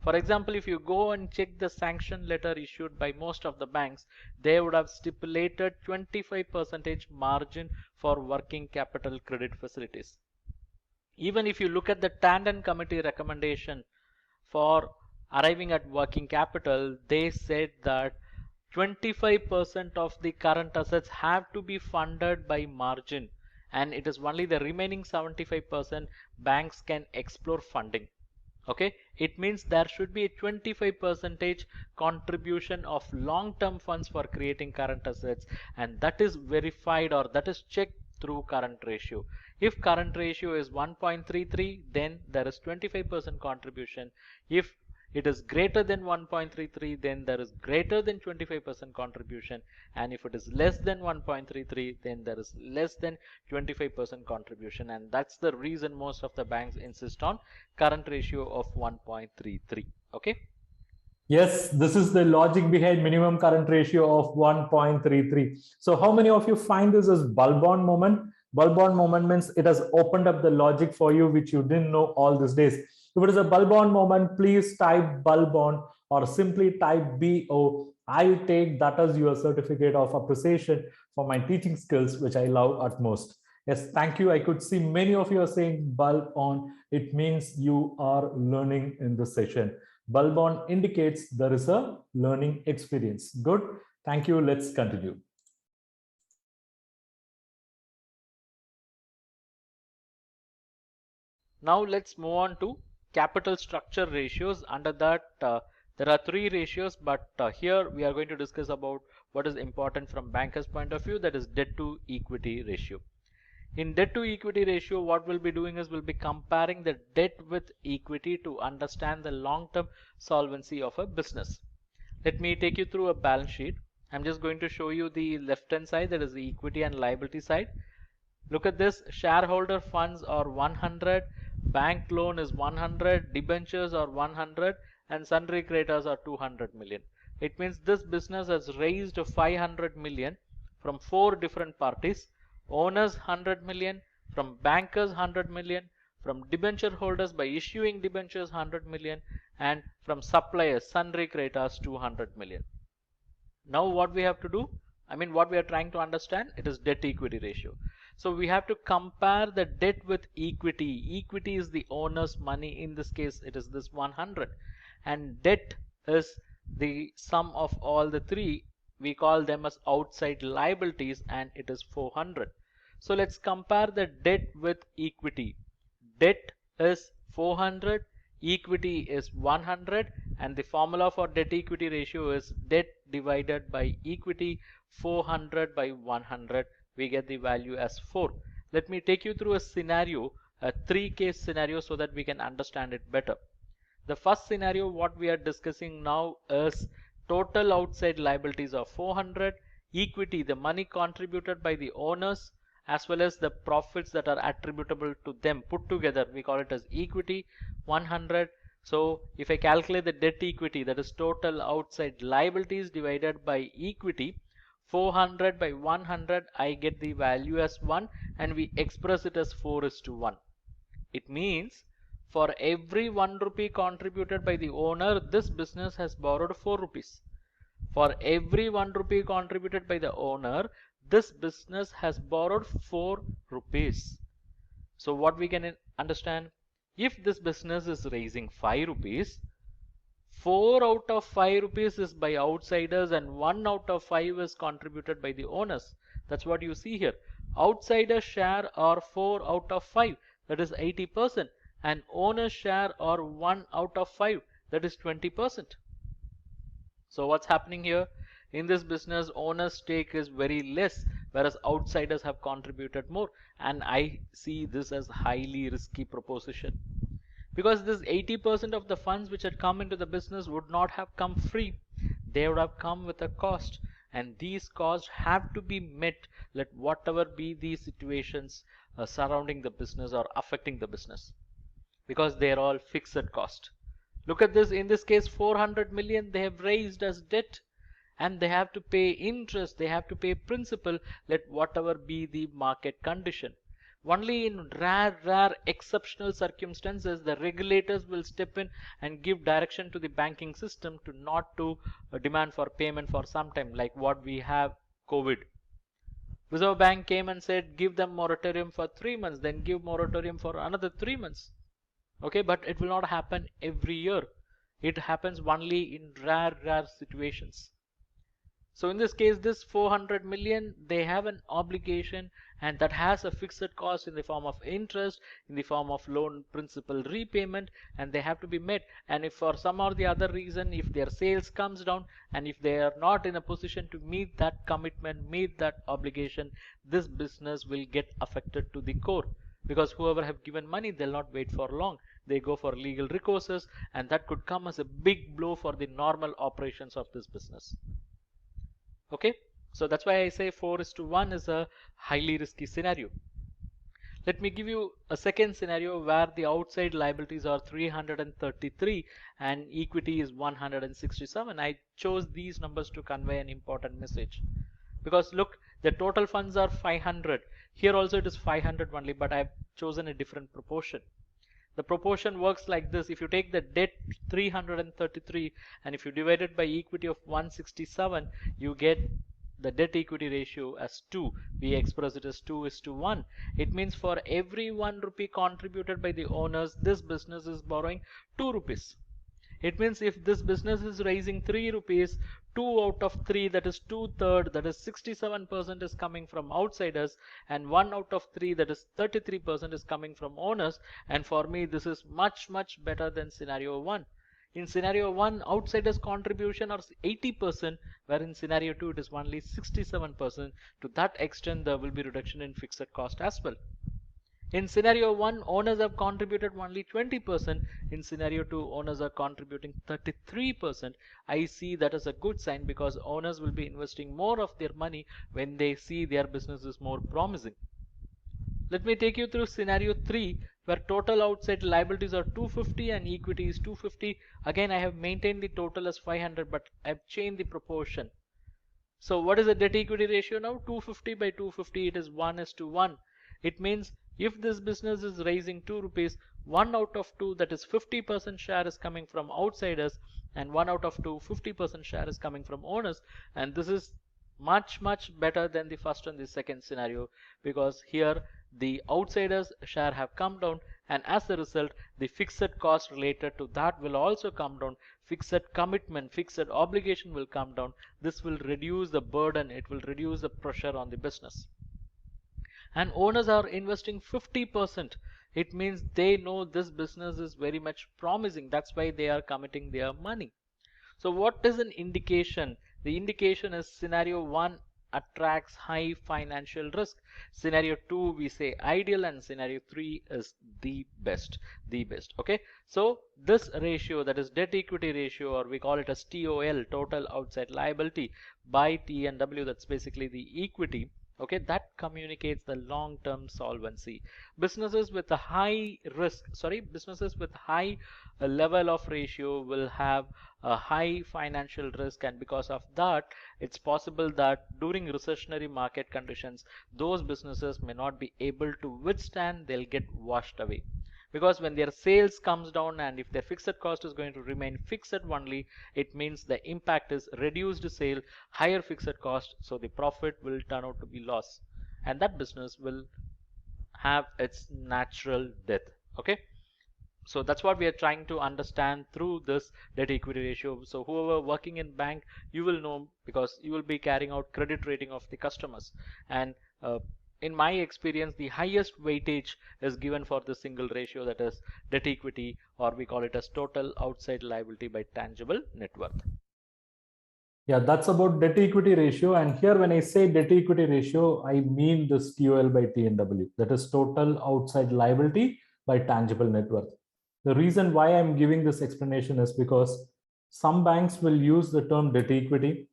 For example, if you go and check the sanction letter issued by most of the banks, they would have stipulated 25% margin for working capital credit facilities. Even if you look at the Tandon Committee recommendation for arriving at working capital, they said that 25% of the current assets have to be funded by margin, and it is only the remaining 75% banks can explore funding. Okay, it means there should be a 25% contribution of long-term funds for creating current assets, and that is verified, or that is checked through current ratio. If current ratio is 1.33, then there is 25% contribution. If it is greater than 1.33, then there is greater than 25% contribution, and if it is less than 1.33, then there is less than 25% contribution, and that's the reason most of the banks insist on current ratio of 1.33. Okay. Yes, this is the logic behind minimum current ratio of 1.33. So how many of you find this as bulb on moment? Bulb on moment means it has opened up the logic for you, which you didn't know all these days. If it is a bulb on moment, please type bulb on or simply type BO. I'll take that as your certificate of appreciation for my teaching skills, which I love at most. Yes, thank you. I could see many of you are saying bulb on. It means you are learning in this session. Bulb on indicates there is a learning experience. Good. Thank you. Let's continue. Now let's move on to capital structure ratios. Under that, there are three ratios, but here we are going to discuss about what is important from banker's point of view, that is debt to equity ratio. In debt to equity ratio, what we'll be doing is we'll be comparing the debt with equity to understand the long-term solvency of a business. Let me take you through a balance sheet. I'm just going to show you the left-hand side, that is the equity and liability side. Look at this, shareholder funds are 100, bank loan is 100, debentures are 100, and sundry creditors are 200 million. It means this business has raised 500 million from 4 different parties. Owners 100 million, from bankers 100 million, from debenture holders by issuing debentures 100 million, and from suppliers, sundry creditors 200 million. Now what we have to do, what we are trying to understand, it is debt equity ratio. So we have to compare the debt with equity. Equity is the owner's money. In this case, it is this 100, and debt is the sum of all the three. We call them as outside liabilities, and it is 400. So let's compare the debt with equity. Debt is 400, equity is 100, and the formula for debt equity ratio is debt divided by equity, 400 by 100. We get the value as 4. Let me take you through a scenario, a 3-case scenario, so that we can understand it better. The first scenario what we are discussing now is total outside liabilities of 400, equity, the money contributed by the owners, as well as the profits that are attributable to them put together, we call it as equity, 100. So if I calculate the debt equity, that is total outside liabilities divided by equity, 400 by 100, I get the value as 1, and we express it as 4:1. It means for every 1 rupee contributed by the owner, this business has borrowed 4 rupees. For every 1 rupee contributed by the owner, this business has borrowed 4 rupees. So what we can understand, if this business is raising 5 rupees, 4 out of 5 rupees is by outsiders and 1 out of 5 is contributed by the owners. That's what you see here. Outsider share are 4 out of 5, that is 80%, and owner share are 1 out of 5, that is 20%. So what's happening here? In this business, owner's stake is very less, whereas outsiders have contributed more, and I see this as highly risky proposition. Because this 80% of the funds which had come into the business would not have come free. They would have come with a cost, and these costs have to be met, let whatever be the situations surrounding the business or affecting the business, because they are all fixed cost. Look at this, in this case 400 million they have raised as debt, and they have to pay interest, they have to pay principal, let whatever be the market condition. Only in rare exceptional circumstances the regulators will step in and give direction to the banking system to not to demand for payment for some time, like what we have COVID. Reserve Bank came and said give them moratorium for 3 months, then give moratorium for another 3 months. Okay, but it will not happen every year. It happens only in rare situations. So in this case, this 400 million, they have an obligation, and that has a fixed cost in the form of interest, in the form of loan principal repayment, and they have to be met. And if for some or the other reason, if their sales comes down, and if they are not in a position to meet that commitment, meet that obligation, this business will get affected to the core. Because whoever have given money, they'll not wait for long. They go for legal recourses, and that could come as a big blow for the normal operations of this business. Okay, so that's why I say 4:1 is a highly risky scenario. Let me give you a second scenario where the outside liabilities are 333 and equity is 167. I chose these numbers to convey an important message, because look, the total funds are 500. Here also it is 500 only, but I've chosen a different proportion. The proportion works like this: if you take the debt 333 and if you divide it by equity of 167, you get the debt equity ratio as 2. We express it as 2:1. It means for every 1 rupee contributed by the owners, this business is borrowing 2 rupees. It means if this business is raising 3 rupees, 2 out of 3, that is 2/3, that is 67% is coming from outsiders, and 1 out of 3, that is 33% is coming from owners. And for me, this is much better than scenario 1. In scenario 1, outsiders contribution are 80%, where in scenario 2 it is only 67%. To that extent, there will be reduction in fixed cost as well. In scenario 1, owners have contributed only 20%. In scenario 2, owners are contributing 33%. I see that as a good sign, because owners will be investing more of their money when they see their business is more promising. Let me take you through scenario 3, where total outside liabilities are 250 and equity is 250. Again, I have maintained the total as 500, but I've changed the proportion. So what is the debt equity ratio now? 250 by 250, it is 1:1. It means if this business is raising 2 rupees, 1 out of 2, that is 50% share, is coming from outsiders, and 1 out of 2, 50% share is coming from owners. And this is much better than the first and the second scenario, because here the outsiders share have come down, and as a result the fixed cost related to that will also come down, fixed commitment, fixed obligation will come down. This will reduce the burden, it will reduce the pressure on the business. And owners are investing 50%. It means they know this business is very much promising, that's why they are committing their money. So what is an indication? The indication is scenario 1 attracts high financial risk. Scenario 2 we say ideal, and scenario 3 is the best. Okay, so this ratio, that is debt equity ratio, or we call it as TOL, total outside liability, by T and W, that's basically the equity. Okay, that communicates the long-term solvency. Businesses with a high risk, businesses with high level of ratio will have a high financial risk, and because of that, it's possible that during recessionary market conditions, those businesses may not be able to withstand, they'll get washed away. because when their sales comes down and if their fixed cost is going to remain fixed only, it means the impact is reduced sale, higher fixed cost, so the profit will turn out to be loss, and that business will have its natural death. Okay, so that's what we are trying to understand through this debt equity ratio. So whoever working in bank, you will know, because you will be carrying out credit rating of the customers, and in my experience the highest weightage is given for the single ratio, that is debt equity, or we call it as total outside liability by tangible net worth. Yeah, that's about debt equity ratio. And here, when I say debt equity ratio, I mean this TOL by TNW, that is total outside liability by tangible net worth. The reason why I'm giving this explanation is because some banks will use the term debt equity,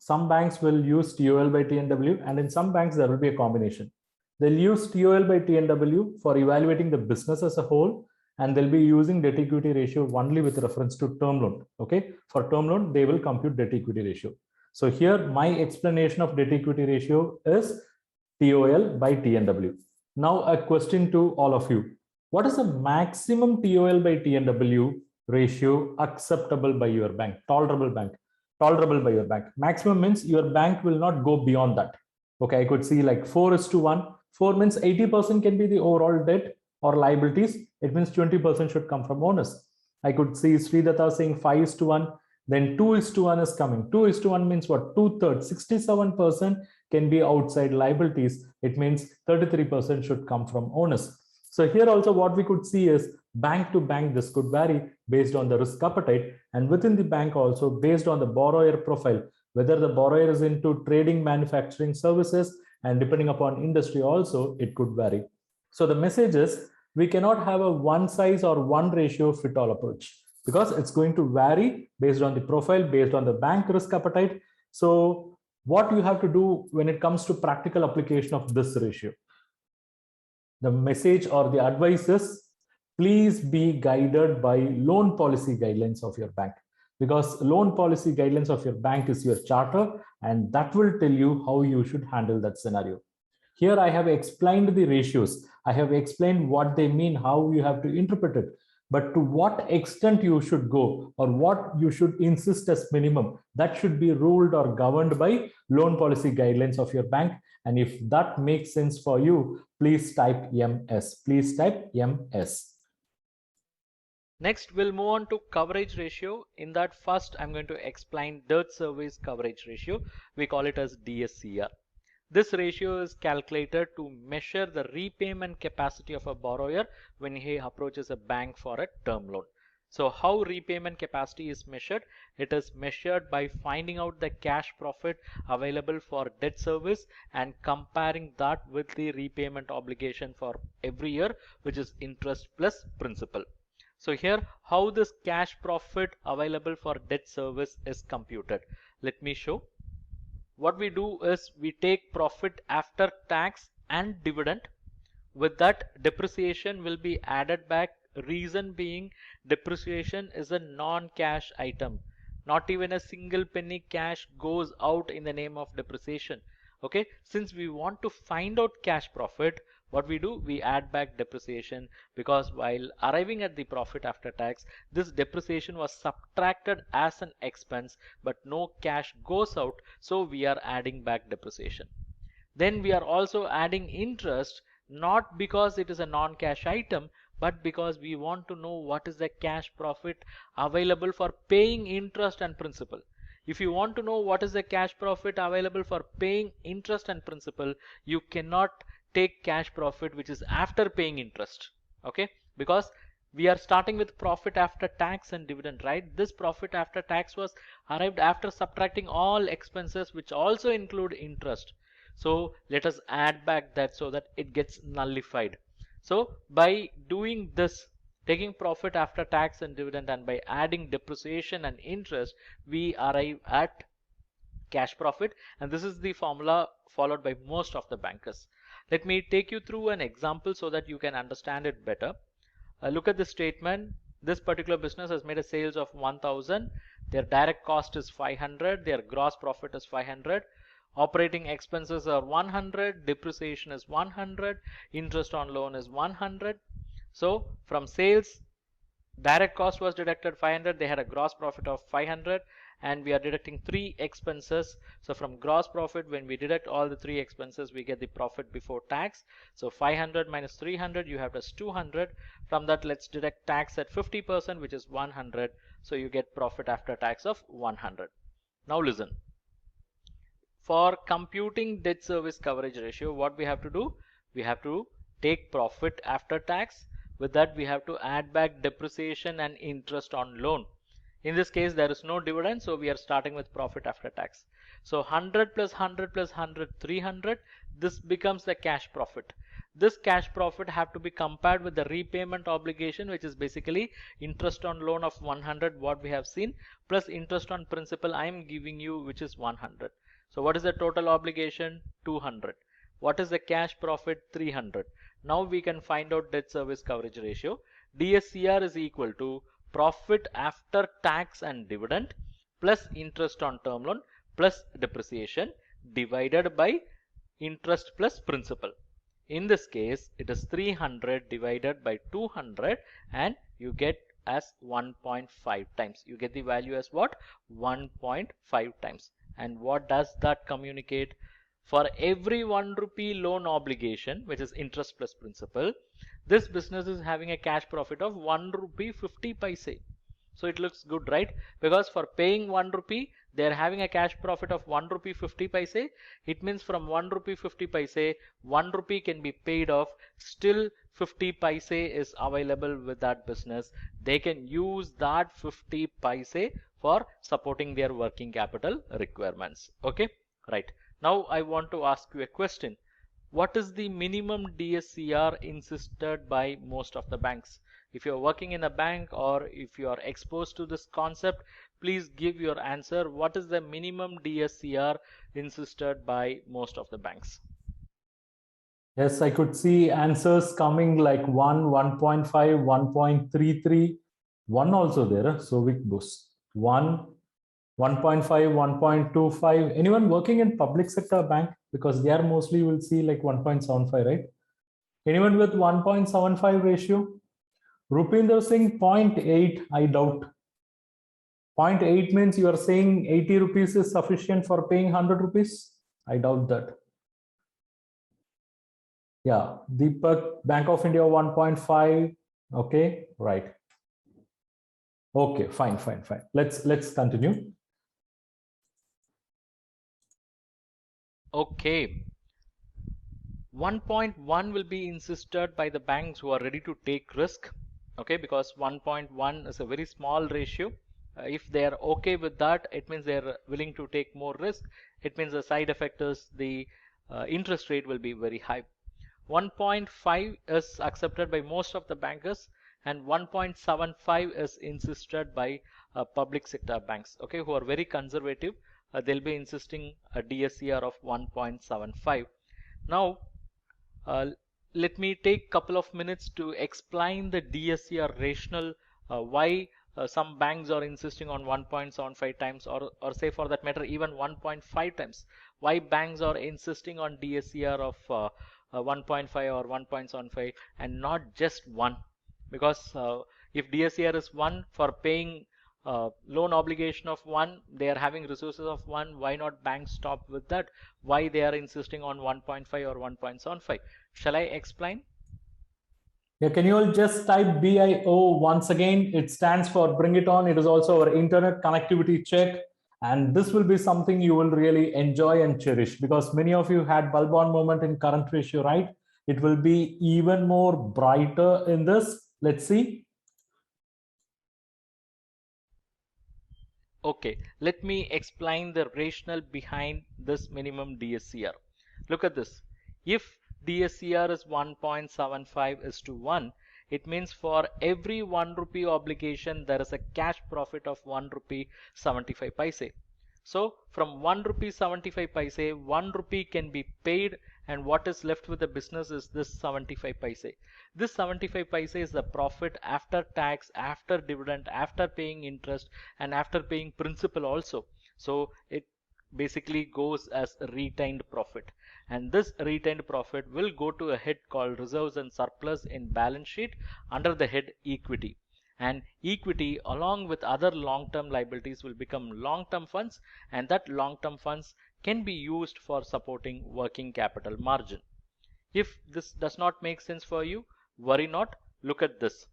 some banks will use TOL by TNW, and in some banks, there will be a combination. They'll use TOL by TNW for evaluating the business as a whole, and they'll be using debt equity ratio only with reference to term loan. Okay, for term loan, they will compute debt equity ratio. So here, my explanation of debt equity ratio is TOL by TNW. Now, a question to all of you. What is the maximum TOL by TNW ratio acceptable by your bank, tolerable by your bank? Maximum means your bank will not go beyond that. Okay, I could see like 4:1. 4 means 80% can be the overall debt or liabilities. It means 20% should come from owners. I could see Sridatta saying 5:1. Then 2:1 is coming. 2:1 means what? 2/3, 67% can be outside liabilities. It means 33% should come from owners. So here also what we could see is bank to bank, this could vary based on the risk appetite, and within the bank also based on the borrower profile, whether the borrower is into trading, manufacturing, services, and depending upon industry also, it could vary. So the message is we cannot have a one size or one ratio fit all approach, because it's going to vary based on the profile, based on the bank risk appetite. So what you have to do when it comes to practical application of this ratio, the message or the advice is, please be guided by loan policy guidelines of your bank, because loan policy guidelines of your bank is your charter, and that will tell you how you should handle that scenario. Here I have explained the ratios. I have explained what they mean, how you have to interpret it. But to what extent you should go, or what you should insist as minimum, that should be ruled or governed by loan policy guidelines of your bank. And if that makes sense for you, please type MS. Please type MS. Next, we'll move on to coverage ratio. In that, first I'm going to explain debt service coverage ratio. We call it as DSCR. This ratio is calculated to measure the repayment capacity of a borrower when he approaches a bank for a term loan. So how repayment capacity is measured? It is measured by finding out the cash profit available for debt service and comparing that with the repayment obligation for every year, which is interest plus principal. So here, how this cash profit available for debt service is computed. Let me show. What we do is we take profit after tax and dividend. With that, depreciation will be added back. Reason being, depreciation is a non-cash item. Not even a single penny cash goes out in the name of depreciation. Okay, since we want to find out cash profit, what we do, we add back depreciation, because while arriving at the profit after tax, this depreciation was subtracted as an expense, but no cash goes out, so we are adding back depreciation. Then we are also adding interest, not because it is a non-cash item, but because we want to know what is the cash profit available for paying interest and principal. If you want to know what is the cash profit available for paying interest and principal, you cannot take cash profit which is after paying interest. Okay, because we are starting with profit after tax and dividend, right? This profit after tax was arrived after subtracting all expenses, which also include interest. So let us add back that so that it gets nullified. So by doing this, taking profit after tax and dividend, and by adding depreciation and interest, we arrive at cash profit, and this is the formula followed by most of the bankers. Let me take you through an example so that you can understand it better. Look at this statement. This particular business has made a sales of 1000. Their direct cost is 500. Their gross profit is 500. Operating expenses are 100. Depreciation is 100. Interest on loan is 100. So from sales, direct cost was deducted 500, they had a gross profit of 500, and we are deducting three expenses. So from gross profit, when we deduct all the three expenses, we get the profit before tax. So 500 minus 300, you have as 200. From that, let's deduct tax at 50%, which is 100. So you get profit after tax of 100. Now listen, for computing debt service coverage ratio, what we have to do, we have to take profit after tax. With that, we have to add back depreciation and interest on loan. In this case, there is no dividend, so we are starting with profit after tax. So 100 plus 100 plus 100, 300, this becomes the cash profit. This cash profit have to be compared with the repayment obligation, which is basically interest on loan of 100, what we have seen, plus interest on principal I am giving you, which is 100. So what is the total obligation? 200. What is the cash profit? 300. Now we can find out debt service coverage ratio. DSCR is equal to profit after tax and dividend plus interest on term loan plus depreciation divided by interest plus principal. In this case, it is 300 divided by 200, and you get as 1.5 times. You get the value as what? 1.5 times. And what does that communicate? For every 1 rupee loan obligation, which is interest plus principal, this business is having a cash profit of 1 rupee 50 paise. So it looks good, right? Because for paying 1 rupee, they are having a cash profit of 1 rupee 50 paise. It means from 1 rupee 50 paise, 1 rupee can be paid off. Still 50 paise is available with that business. They can use that 50 paise for supporting their working capital requirements. Okay, right. Now I want to ask you a question. What is the minimum DSCR insisted by most of the banks? If you're working in a bank or if you are exposed to this concept, please give your answer. What is the minimum DSCR insisted by most of the banks? Yes, I could see answers coming like 1, 1.5, 1.33, 1 also there. So we boost 1, 1.5, 1.25. Anyone working in public sector bank? Because there mostly you will see like 1.75, right? Anyone with 1.75 ratio? Rupinder Singh 0.8, I doubt. 0.8 means you are saying 80 rupees is sufficient for paying 100 rupees? I doubt that. Yeah, Deepak, Bank of India 1.5. Okay, right. Okay, fine. Let's continue. Okay. 1.1 will be insisted by the banks who are ready to take risk. Okay, because 1.1 is a very small ratio. If they are okay with that, it means they are willing to take more risk. It means the side effect is the interest rate will be very high. 1.5 is accepted by most of the bankers, and 1.75 is insisted by public sector banks, okay, who are very conservative. They'll be insisting a DSCR of 1.75. Now let me take couple of minutes to explain the DSCR rationale, why some banks are insisting on 1.75 times, or say for that matter even 1.5 times. Why banks are insisting on DSCR of 1.5 or 1.75 and not just 1? Because if DSCR is 1 for paying loan obligation of 1, they are having resources of 1, why not banks stop with that? Why they are insisting on 1.5 or 1.75? Shall I explain? Yeah, can you all just type BIO once again? It stands for bring it on. It is also our internet connectivity check. And this will be something you will really enjoy and cherish, because many of you had bulb on moment in current ratio, right? It will be even more brighter in this. Let's see. Okay, let me explain the rationale behind this minimum DSCR. Look at this. If DSCR is 1.75 is to 1, it means for every 1 rupee obligation there is a cash profit of 1 rupee 75 paise. So from 1 rupee 75 paise, 1 rupee can be paid, and what is left with the business is this 75 paise. This 75 paise is the profit after tax, after dividend, after paying interest, and after paying principal also. So it basically goes as retained profit, and this retained profit will go to a head called reserves and surplus in balance sheet under the head equity. And equity along with other long-term liabilities will become long-term funds, and that long-term funds can be used for supporting working capital margin. If this does not make sense for you, worry not, look at this.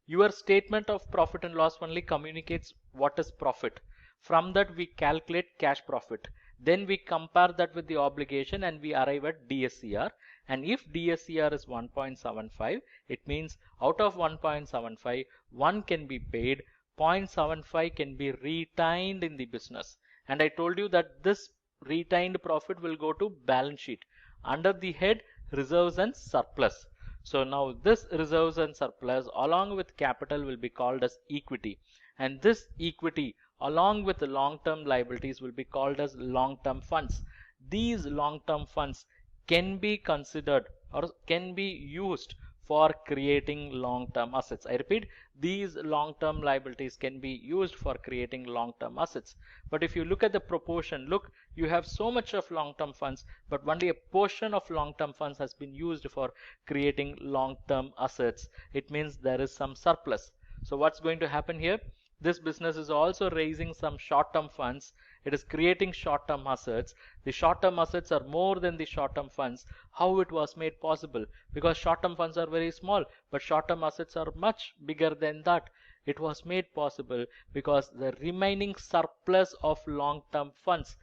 Your statement of profit and loss only communicates what is profit. From that we calculate cash profit. Then we compare that with the obligation and we arrive at DSCR. And if DSCR is 1.75, it means out of 1.75, 1 can be paid, 0.75 can be retained in the business. And I told you that this retained profit will go to balance sheet under the head reserves and surplus. So now this reserves and surplus along with capital will be called as equity, and this equity along with the long-term liabilities will be called as long-term funds. These long-term funds can be considered or can be used for creating long-term assets. I repeat, these long-term liabilities can be used for creating long-term assets. But if you look at the proportion, look, you have so much of long-term funds, but only a portion of long-term funds has been used for creating long-term assets. It means there is some surplus. So what's going to happen here? This business is also raising some short-term funds. It is creating short-term assets. The short-term assets are more than the short-term funds. How it was made possible? Because short-term funds are very small, but short-term assets are much bigger than that. It was made possible because the remaining surplus of long-term funds,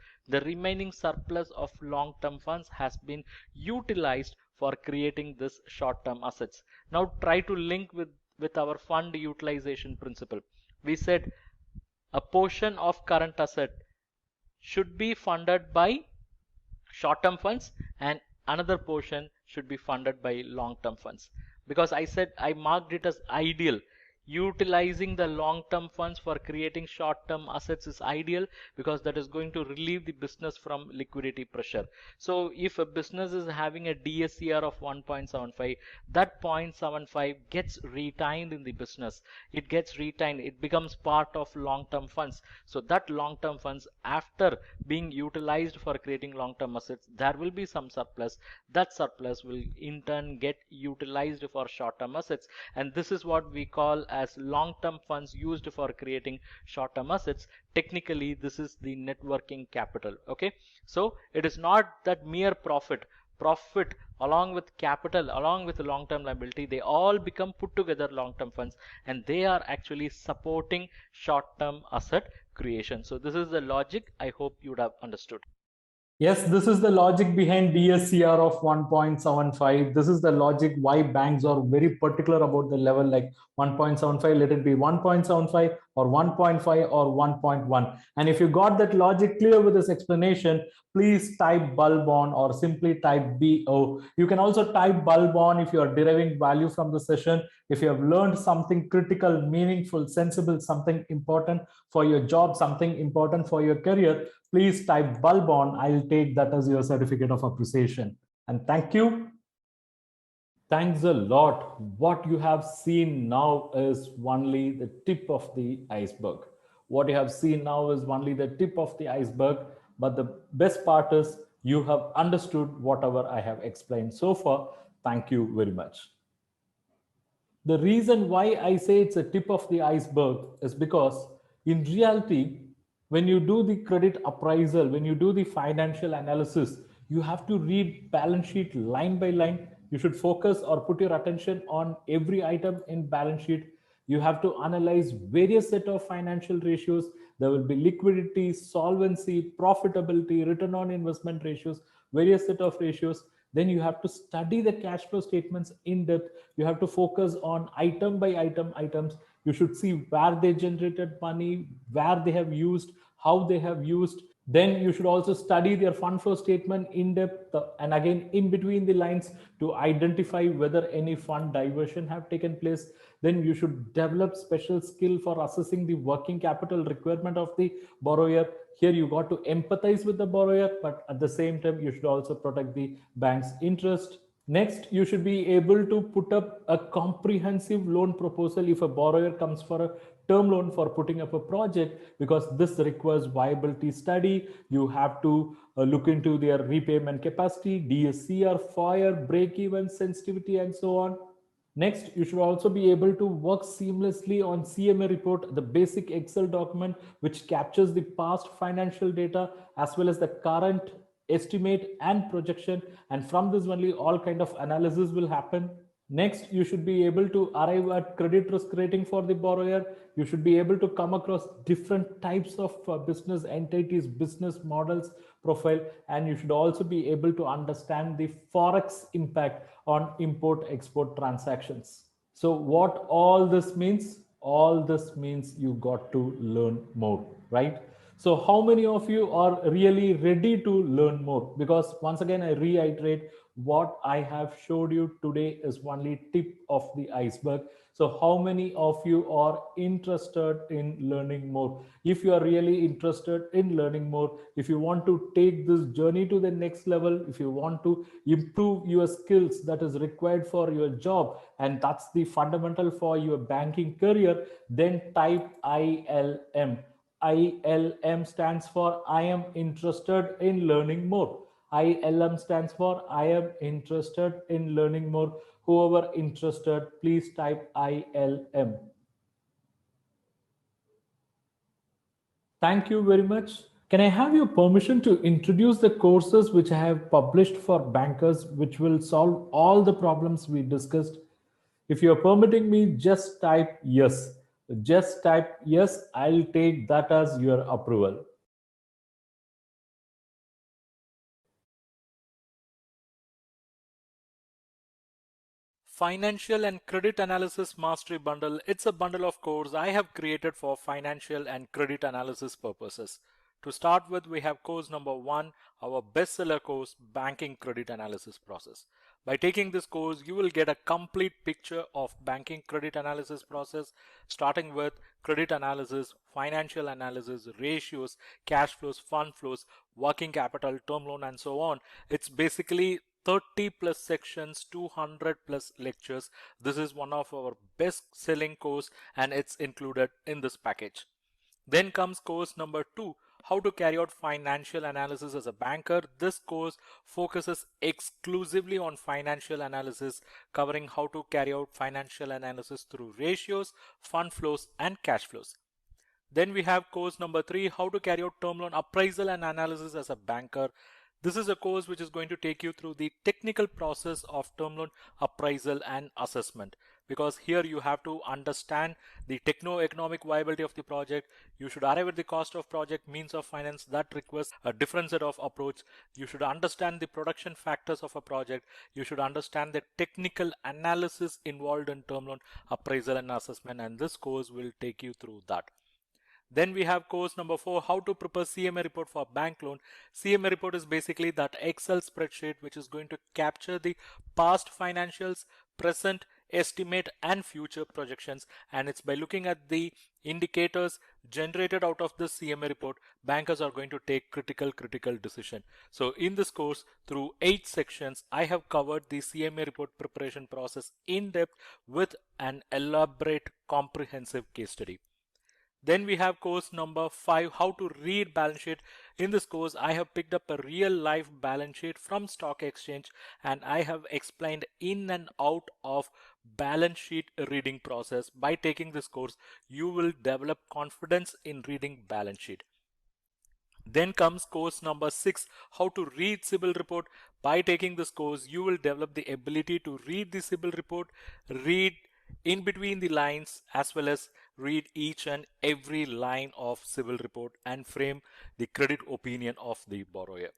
has been utilized for creating this short-term assets. Now try to link with our fund utilization principle. We said a portion of current asset should be funded by short-term funds and another portion should be funded by long-term funds, because I said I marked it as ideal. Utilizing the long-term funds for creating short-term assets is ideal because that is going to relieve the business from liquidity pressure. So if a business is having a DSCR of 1.75, that 0.75 gets retained in the business. It gets retained, it becomes part of long-term funds. So that long-term funds, after being utilized for creating long-term assets, there will be some surplus. That surplus will in turn get utilized for short-term assets, and this is what we call as long-term funds used for creating short-term assets. Technically this is the net working capital. Okay, so it is not that mere profit along with capital along with the long-term liability, they all become put together long-term funds, and they are actually supporting short-term asset creation. So this is the logic. I hope you would have understood. Yes, this is the logic behind DSCR of 1.75. This is the logic why banks are very particular about the level, like 1.75, let it be 1.75 or 1.5 or 1.1. And if you got that logic clear with this explanation, please type bulb on or simply type BO. You can also type bulb on if you are deriving value from the session. If you have learned something critical, meaningful, sensible, something important for your job, something important for your career, please type bulb on. I'll take that as your certificate of appreciation. And thank you. Thanks a lot. What you have seen now is only the tip of the iceberg. What you have seen now is only the tip of the iceberg. But the best part is you have understood whatever I have explained so far. Thank you very much. The reason why I say it's a tip of the iceberg is because in reality, when you do the credit appraisal, when you do the financial analysis, you have to read balance sheet line by line. You should focus or put your attention on every item in balance sheet. You have to analyze various set of financial ratios. There will be liquidity, solvency, profitability, return on investment ratios, various set of ratios. Then you have to study the cash flow statements in depth. You have to focus on item by item items. You should see where they generated money, where they have used, how they have used. Then you should also study their fund flow statement in depth and again in between the lines to identify whether any fund diversion have taken place. Then you should develop special skill for assessing the working capital requirement of the borrower. Here you got to empathize with the borrower, but at the same time you should also protect the bank's interest. Next, you should be able to put up a comprehensive loan proposal if a borrower comes for a term loan for putting up a project, because this requires viability study. You have to look into their repayment capacity, DSCR, fire, break even, sensitivity, and so on. Next, you should also be able to work seamlessly on CMA report, the basic Excel document which captures the past financial data as well as the current estimate and projection. And from this only all kind of analysis will happen. Next, you should be able to arrive at credit risk rating for the borrower. You should be able to come across different types of business entities, business models, profile, and you should also be able to understand the forex impact on import export transactions. So what all this means? All this means you got to learn more, right? So how many of you are really ready to learn more? Because once again, I reiterate, what I have showed you today is only tip of the iceberg. So how many of you are interested in learning more? If you are really interested in learning more, if you want to take this journey to the next level, if you want to improve your skills that is required for your job, and that's the fundamental for your banking career, then type ILM. ILM stands for I am interested in learning more. ILM stands for I am interested in learning more. Whoever interested, please type ILM. Thank you very much. Can I have your permission to introduce the courses which I have published for bankers, which will solve all the problems we discussed? If you're permitting me, just type yes. Just type yes. I'll take that as your approval. Financial and Credit Analysis Mastery Bundle. It's a bundle of course I have created for financial and credit analysis purposes. To start with, we have course number 1, our bestseller course, Banking Credit Analysis Process. By taking this course, you will get a complete picture of banking credit analysis process, starting with credit analysis, financial analysis, ratios, cash flows, fund flows, working capital, term loan, and so on. It's basically 30 plus sections, 200 plus lectures. This is one of our best selling course and it's included in this package. Then comes course number 2, how to carry out financial analysis as a banker. This course focuses exclusively on financial analysis, covering how to carry out financial analysis through ratios, fund flows, and cash flows. Then we have course number 3, how to carry out term loan appraisal and analysis as a banker. This is a course which is going to take you through the technical process of term loan appraisal and assessment, because here you have to understand the techno-economic viability of the project. You should arrive at the cost of project, means of finance that requires a different set of approach. You should understand the production factors of a project. You should understand the technical analysis involved in term loan appraisal and assessment, and this course will take you through that. Then we have course number 4, how to prepare CMA report for bank loan. CMA report is basically that Excel spreadsheet which is going to capture the past financials, present, estimate, and future projections. And it's by looking at the indicators generated out of this CMA report, bankers are going to take critical decision. So in this course, through 8 sections, I have covered the CMA report preparation process in depth with an elaborate comprehensive case study. Then we have course number 5, how to read balance sheet. In this course, I have picked up a real life balance sheet from stock exchange and I have explained in and out of balance sheet reading process. By taking this course, you will develop confidence in reading balance sheet. Then comes course number 6, how to read CIBIL report. By taking this course, you will develop the ability to read the CIBIL report, read in between the lines, as well as read each and every line of CIBIL report and frame the credit opinion of the borrower.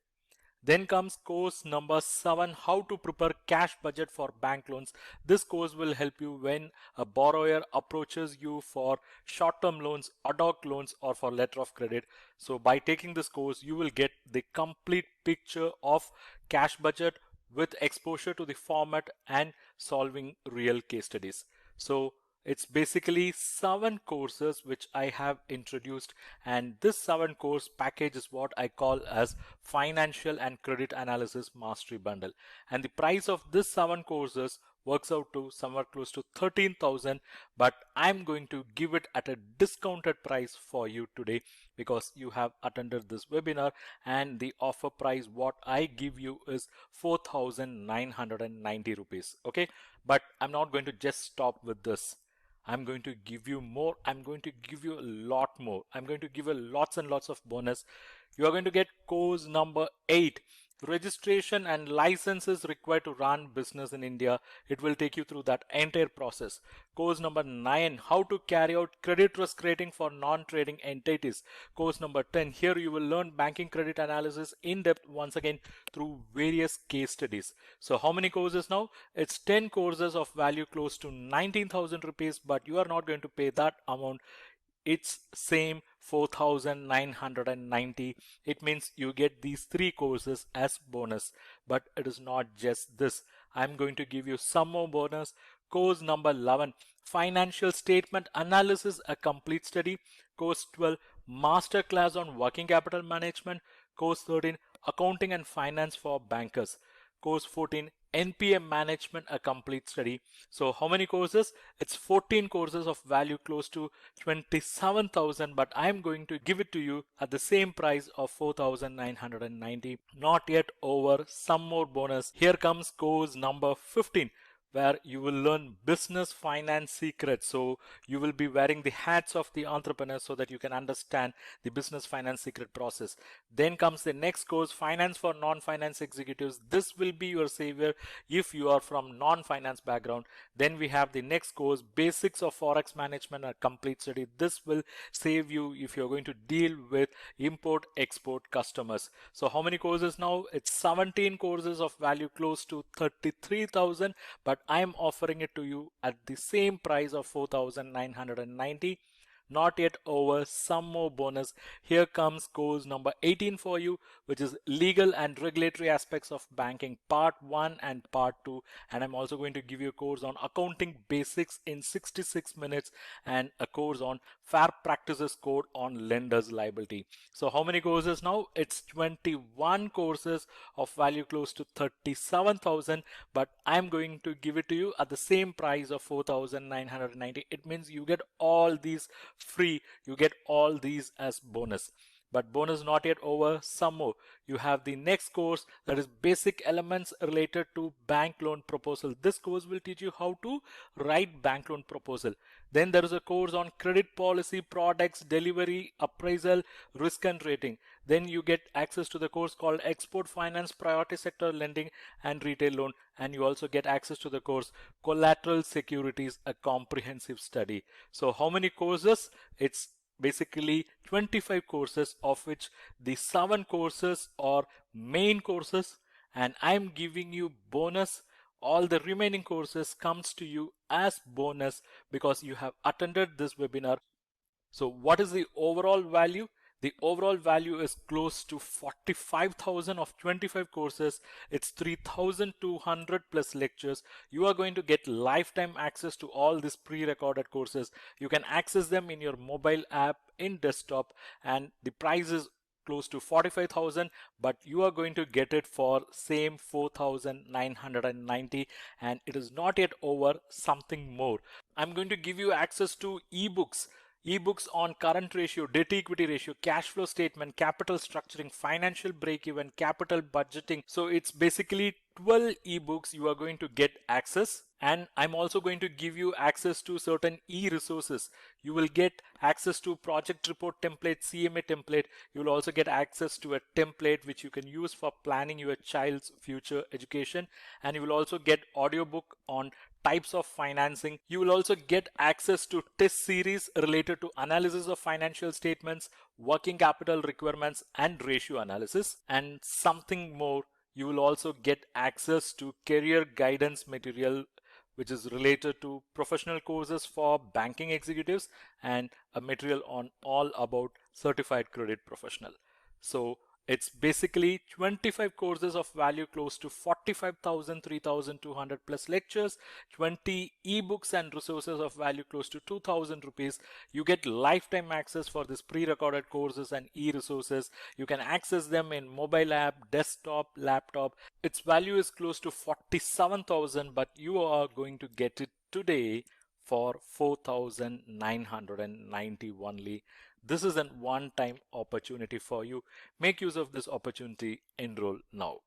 Then comes course number 7, how to prepare cash budget for bank loans. This course will help you when a borrower approaches you for short-term loans, ad hoc loans, or for letter of credit. So by taking this course, you will get the complete picture of cash budget with exposure to the format and solving real case studies. So it's basically 7 courses which I have introduced, and this 7 course package is what I call as Financial and Credit Analysis Mastery Bundle. And the price of this 7 courses works out to somewhere close to 13,000, but I'm going to give it at a discounted price for you today because you have attended this webinar, and the offer price what I give you is 4,990 rupees. Okay, but I'm not going to just stop with this. I'm going to give you more. I'm going to give you a lot more. I'm going to give you lots and lots of bonus. You are going to get course number 8, registration and licenses required to run business in India. It will take you through that entire process. Course number 9, how to carry out credit risk rating for non-trading entities. Course number 10, here you will learn banking credit analysis in depth once again through various case studies. So how many courses now? It's 10 courses of value close to 19,000 rupees, but you are not going to pay that amount. It's same 4,990. It means you get these 3 courses as bonus, but it is not just this. I'm going to give you some more bonus. Course number 11, financial statement analysis, a complete study. Course 12, master class on working capital management. Course 13, accounting and finance for bankers. Course 14, NPM management, a complete study. So how many courses? It's 14 courses of value close to 27,000, but I'm going to give it to you at the same price of 4,990. Not yet over, some more bonus. Here comes course number 15, where you will learn business finance secrets. So you will be wearing the hats of the entrepreneur so that you can understand the business finance secret process. Then comes the next course, finance for non-finance executives. This will be your savior if you are from non-finance background. Then we have the next course, basics of forex management, a complete study. This will save you if you're going to deal with import export customers. So how many courses now? It's 17 courses of value close to 33,000, but I'm offering it to you at the same price of 4,990. Not yet over, some more bonus. Here comes course number 18 for you, which is legal and regulatory aspects of banking, part 1 and part 2. And I'm also going to give you a course on accounting basics in 66 minutes and a course on fair practices code on lenders liability. So how many courses now? It's 21 courses of value close to 37,000, but I'm going to give it to you at the same price of 4,990. It means you get all these free, you get all these as bonus. But bonus not yet over, some more. You have the next course, that is basic elements related to bank loan proposal. This course will teach you how to write bank loan proposal. Then there is a course on credit policy, products, delivery, appraisal, risk and rating. Then you get access to the course called export finance, priority sector lending and retail loan. And you also get access to the course collateral securities, a comprehensive study. So how many courses? It's basically 25 courses, of which the 7 courses are main courses, and I'm giving you bonus. All the remaining courses comes to you as bonus because you have attended this webinar. So what is the overall value? The overall value is close to 45,000 of 25 courses. It's 3,200 plus lectures. You are going to get lifetime access to all these pre-recorded courses. You can access them in your mobile app, in desktop, and the price is close to 45,000, but you are going to get it for same 4,990, and it is not yet over, something more. I'm going to give you access to ebooks on current ratio, debt equity ratio, cash flow statement, capital structuring, financial break-even, capital budgeting. So it's basically 12 ebooks you are going to get access. And I'm also going to give you access to certain e-resources. You will get access to project report template, CMA template. You will also get access to a template which you can use for planning your child's future education. And you will also get audiobook on types of financing. You will also get access to test series related to analysis of financial statements, working capital requirements, and ratio analysis. And something more, you will also get access to career guidance material which is related to professional courses for banking executives and a material on all about certified credit professional. So It's basically 25 courses of value close to 45,000, 3,200 plus lectures, 20 ebooks and resources of value close to 2,000 rupees. You get lifetime access for these pre-recorded courses and e-resources. You can access them in mobile app, desktop, laptop. Its value is close to 47,000, but you are going to get it today for 4,990 only. This is a one-time opportunity for you. Make use of this opportunity. Enroll now.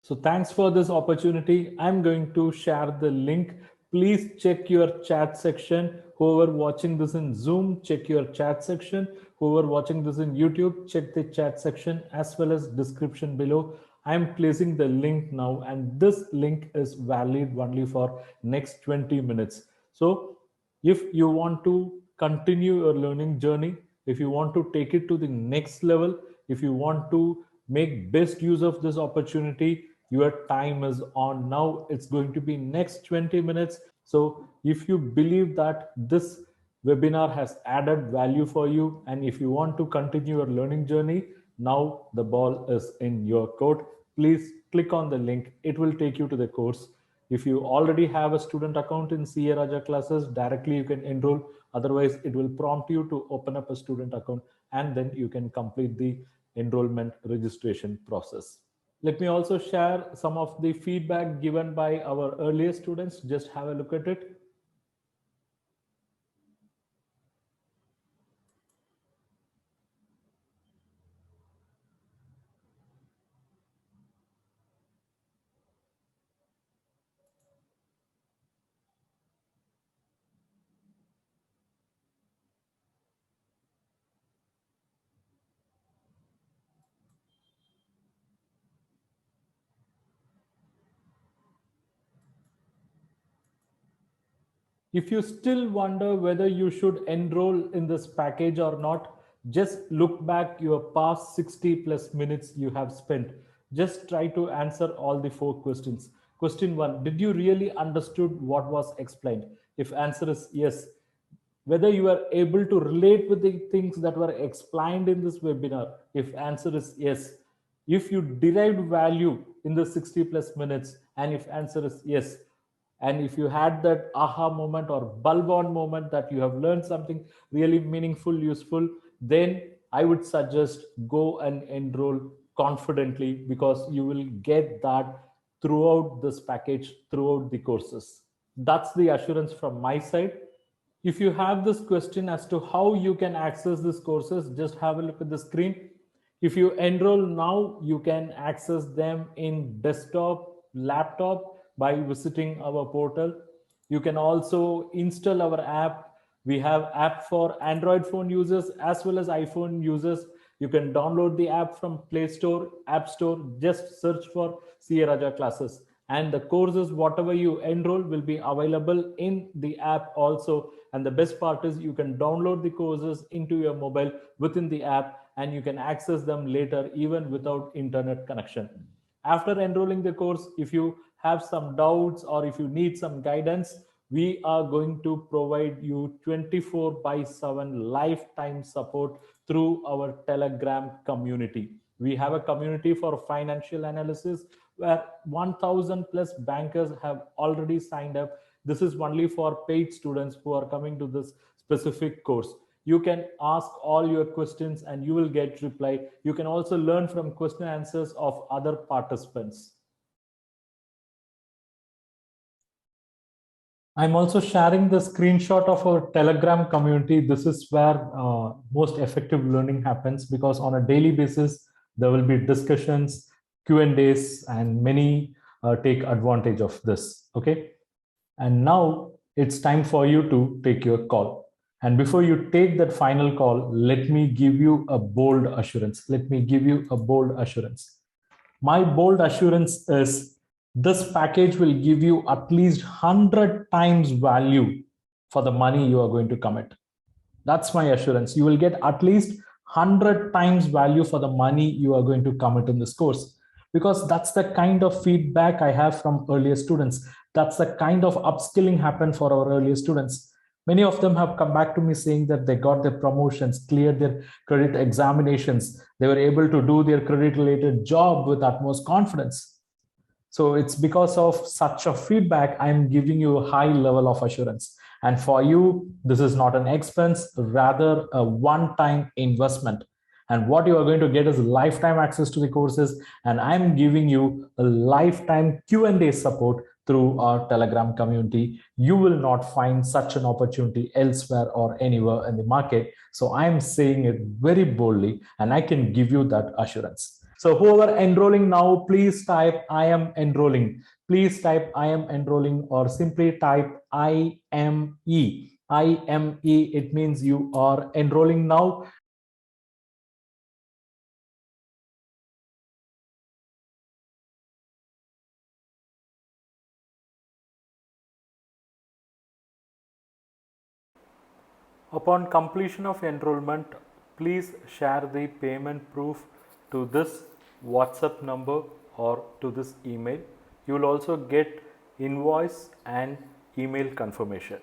So thanks for this opportunity. I'm going to share the link. Please check your chat section. Whoever watching this in Zoom, check your chat section. Whoever watching this in YouTube, check the chat section as well as description below. I'm placing the link now, and this link is valid only for next 20 minutes. So if you want to continue your learning journey, if you want to take it to the next level, if you want to make best use of this opportunity, your time is on now. It's going to be next 20 minutes. So if you believe that this webinar has added value for you, and if you want to continue your learning journey, now the ball is in your court. Please click on the link. It will take you to the course. If you already have a student account in CA Raja classes, directly you can enroll. Otherwise, it will prompt you to open up a student account, and then you can complete the enrollment registration process. Let me also share some of the feedback given by our earlier students. Just have a look at it. If you still wonder whether you should enroll in this package or not, just look back your past 60 plus minutes you have spent. Just try to answer all the 4 questions. Question 1, did you really understood what was explained? If answer is yes, whether you are able to relate with the things that were explained in this webinar. If answer is yes, if you derived value in the 60 plus minutes, and if answer is yes, and if you had that aha moment or bulb on moment that you have learned something really meaningful, useful, then I would suggest go and enroll confidently, because you will get that throughout this package, throughout the courses. That's the assurance from my side. If you have this question as to how you can access these courses, just have a look at the screen. If you enroll now, you can access them in desktop, laptop by visiting our portal. You can also install our app. We have app for Android phone users as well as iPhone users. You can download the app from Play Store, App Store. Just search for CA Raja classes, and the courses whatever you enroll will be available in the app also. And the best part is you can download the courses into your mobile within the app, and you can access them later even without internet connection. After enrolling the course, if you have some doubts or if you need some guidance, we are going to provide you 24/7 lifetime support through our Telegram community. We have a community for financial analysis where 1000 plus bankers have already signed up. This is only for paid students who are coming to this specific course. You can ask all your questions and you will get reply. You can also learn from question answers of other participants. I'm also sharing the screenshot of our Telegram community. This is where most effective learning happens, because on a daily basis, there will be discussions, Q&As, and many take advantage of this. Okay. And now it's time for you to take your call. And before you take that final call, let me give you a bold assurance. Let me give you a bold assurance. My bold assurance is this package will give you at least 100 times value for the money you are going to commit. That's my assurance. You will get at least 100 times value for the money you are going to commit in this course, because that's the kind of feedback I have from earlier students. That's the kind of upskilling happened for our earlier students. Many of them have come back to me saying that they got their promotions, cleared their credit examinations. They were able to do their credit related job with utmost confidence. So it's because of such a feedback, I'm giving you a high level of assurance. And for you, this is not an expense, rather a one-time investment. And what you are going to get is lifetime access to the courses. And I'm giving you a lifetime Q&A support through our Telegram community. You will not find such an opportunity elsewhere or anywhere in the market. So I'm saying it very boldly, and I can give you that assurance. So whoever enrolling now, please type I am enrolling. Please type I am enrolling, or simply type IME. IME, it means you are enrolling now. Upon completion of enrollment, please share the payment proof to this WhatsApp number or to this email. You will also get invoice and email confirmation.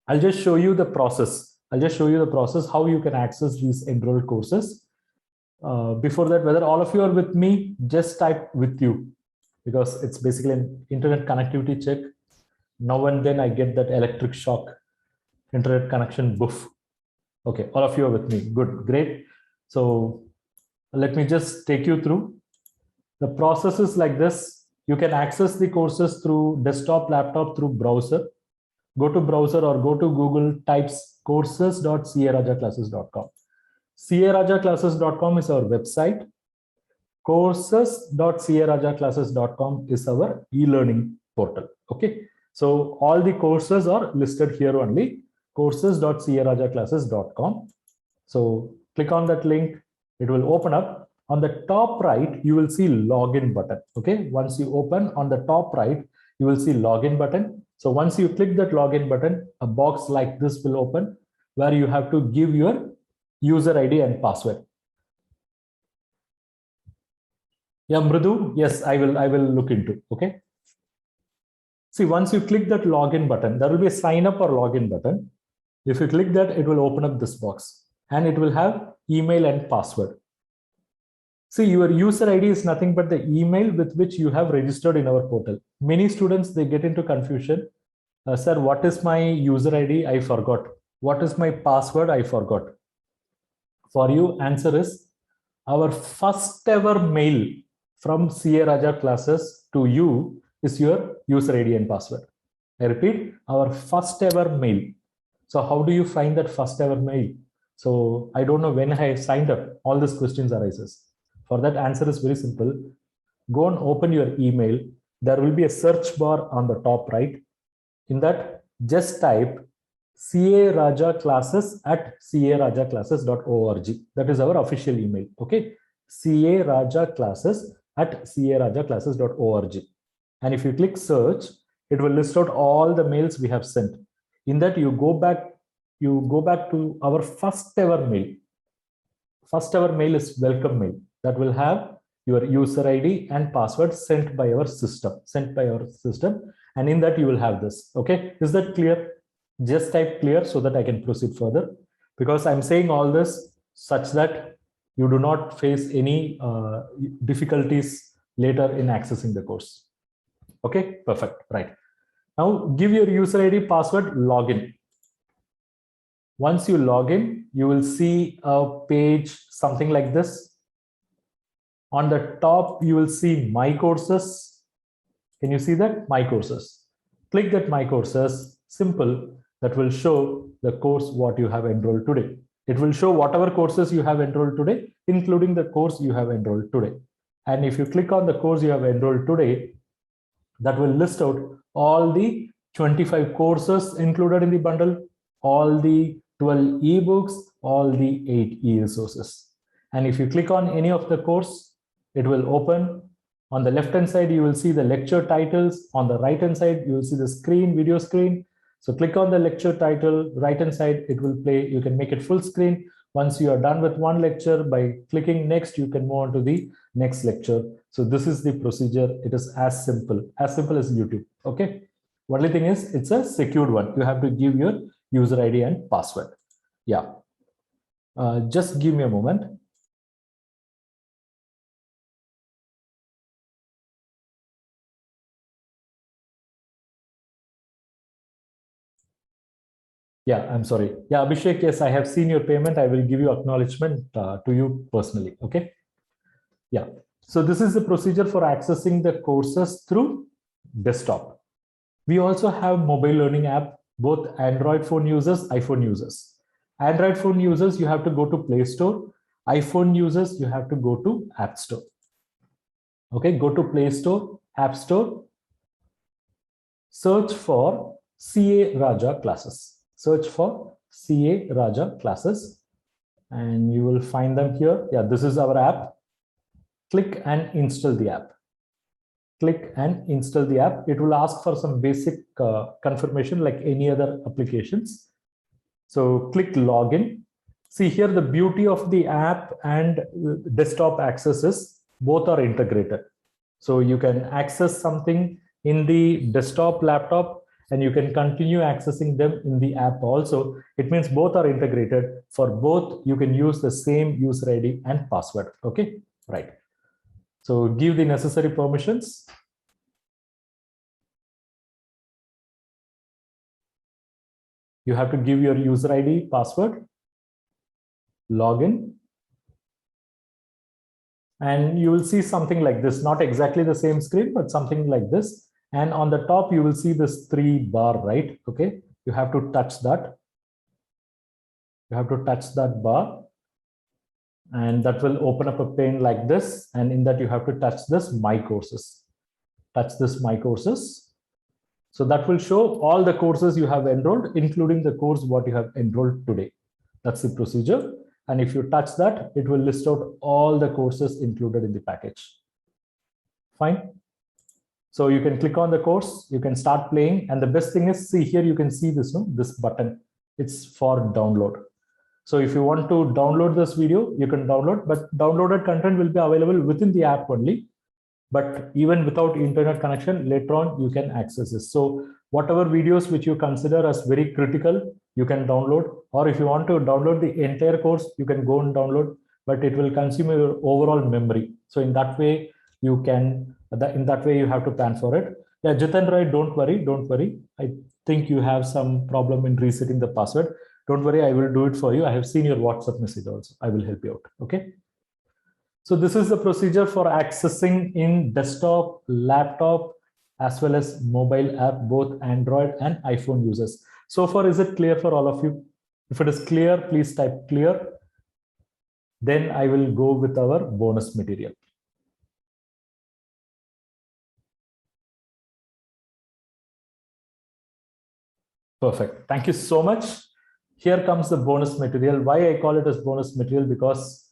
I'll just show you the process. I'll just show you the process how you can access these enrolled courses. Before that, whether all of you are with me, just type with you, because it's basically an internet connectivity check. Now and then I get that electric shock, internet connection boof. Okay, all of you are with me. Good, great. So let me just take you through. The process is like this. You can access the courses through desktop, laptop, through browser. Go to browser or go to Google, types courses.carajaclasses.com. carajaclasses.com is our website. Courses.carajaclasses.com is our e-learning portal. Okay, so all the courses are listed here only. Courses.carajaclasses.com. So click on that link. It will open up. On the top right, you will see login button. Okay, once you open, on the top right, you will see login button. So once you click that login button, a box like this will open where you have to give your user ID and password. Yeah, Mridu, yes, I will look into. Okay. See, once you click that login button, there will be a sign up or login button. If you click that, it will open up this box and it will have email and password. See, your user ID is nothing but the email with which you have registered in our portal. Many students, they get into confusion. Sir, what is my user ID? I forgot. What is my password? I forgot. For you, answer is our first ever mail from CA Raja classes to you is your user ID and password. I repeat, our first ever mail. So how do you find that first ever mail? So I don't know when I signed up. All these questions arises. For that, answer is very simple. Go and open your email. There will be a search bar on the top right. In that, just type carajaclasses@carajaclasses.org. That is our official email. Okay, carajaclasses@carajaclasses.org. And if you click search, it will list out all the mails we have sent. In that, you go back to our first ever mail. First ever mail is welcome mail. That will have your user ID and password sent by our system. And in that you will have this. Okay, is that clear? Just type clear so that I can proceed further, because I'm saying all this such that you do not face any difficulties later in accessing the course. Okay, perfect. Right, now give your user ID, password, login. Once you log in, you will see a page something like this. On the top, you will see My Courses. Can you see that? My Courses. Click that My Courses. Simple. That will show the course what you have enrolled today. It will show whatever courses you have enrolled today, including the course you have enrolled today. And if you click on the course you have enrolled today, that will list out all the 25 courses included in the bundle, all the 12 ebooks, all the 8 e-resources. And if you click on any of the course, it will open. On the left hand side, you will see the lecture titles. On the right hand side, you will see the screen, video screen. So click on the lecture title, right hand side, it will play. You can make it full screen. Once you are done with one lecture, by clicking next, you can move on to the next lecture. So this is the procedure. It is as simple as YouTube. Okay. Only thing is, it's a secured one. You have to give your user ID and password. Yeah. Just give me a moment. Yeah, I'm sorry. Yeah, Abhishek, yes, I have seen your payment. I will give you acknowledgement to you personally. Okay. Yeah. So this is the procedure for accessing the courses through desktop. We also have mobile learning app, both Android phone users, iPhone users. Android phone users, you have to go to Play Store. iPhone users, you have to go to App Store. Okay, go to Play Store, App Store, search for CA Raja classes. Search for CA Raja classes and you will find them here. Yeah, this is our app. Click and install the app. Click and install the app. It will ask for some basic confirmation like any other applications. So click login. See here, the beauty of the app and desktop access is both are integrated. So you can access something in the desktop laptop and you can continue accessing them in the app also. It means both are integrated. For both, you can use the same user ID and password. Okay, right. So give the necessary permissions. You have to give your user ID, password, login, and you will see something like this, not exactly the same screen, but something like this. And on the top, you will see this 3 bar, right? Okay, you have to touch that. You have to touch that bar and that will open up a pane like this. And in that, you have to touch this My Courses. Touch this My Courses. So that will show all the courses you have enrolled, including the course what you have enrolled today. That's the procedure. And if you touch that, it will list out all the courses included in the package. Fine. So you can click on the course, you can start playing. And the best thing is, see here, you can see this, no? This button. It's for download. So if you want to download this video, you can download, but downloaded content will be available within the app only. But even without internet connection, later on, you can access this. So whatever videos which you consider as very critical, you can download. Or if you want to download the entire course, you can go and download, but it will consume your overall memory. So in that way, you can, in that way, you have to plan for it. Yeah, Jiten Rai, don't worry. I think you have some problem in resetting the password. Don't worry, I will do it for you. I have seen your WhatsApp message also. I will help you out. Okay. So this is the procedure for accessing in desktop, laptop, as well as mobile app, both Android and iPhone users. So far, is it clear for all of you? If it is clear, please type clear. Then I will go with our bonus material. Perfect. Thank you so much. Here comes the bonus material. Why I call it as bonus material? Because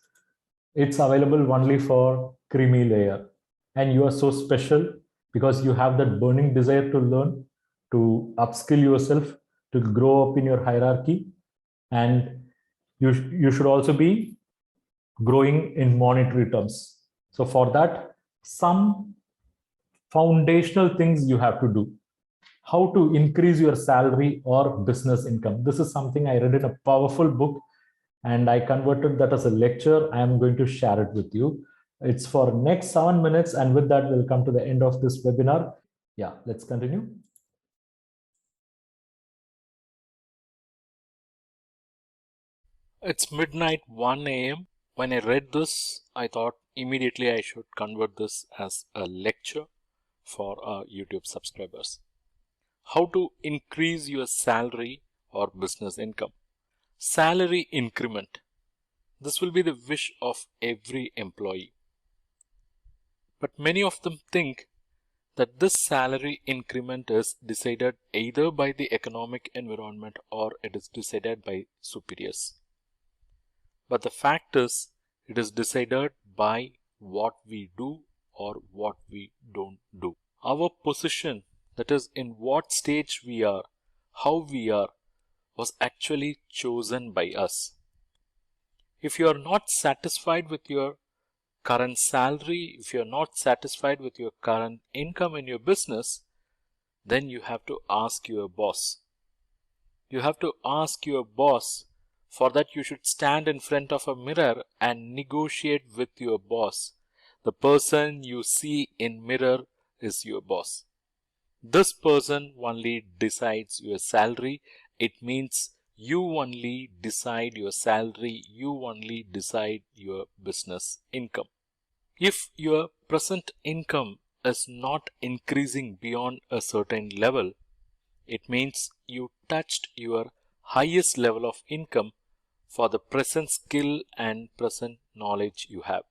it's available only for creamy layer. And you are so special because you have that burning desire to learn, to upskill yourself, to grow up in your hierarchy. And you should also be growing in monetary terms. So for that, some foundational things you have to do. How to increase your salary or business income. This is something I read in a powerful book and I converted that as a lecture. I am going to share it with you. It's for next 7 minutes. And with that, we'll come to the end of this webinar. Yeah, let's continue. It's midnight 1 a.m. When I read this, I thought immediately I should convert this as a lecture for our YouTube subscribers. How to increase your salary or business income. Salary increment. This will be the wish of every employee. But many of them think that this salary increment is decided either by the economic environment or it is decided by superiors. But the fact is, it is decided by what we do or what we don't do. Our position, that is, in what stage we are, how we are, was actually chosen by us. If you are not satisfied with your current salary, if you are not satisfied with your current income in your business, then you have to ask your boss. You have to ask your boss. For that, you should stand in front of a mirror and negotiate with your boss. The person you see in mirror is your boss. This person only decides your salary. It means you only decide your salary. You only decide your business income. If your present income is not increasing beyond a certain level, it means you touched your highest level of income for the present skill and present knowledge you have.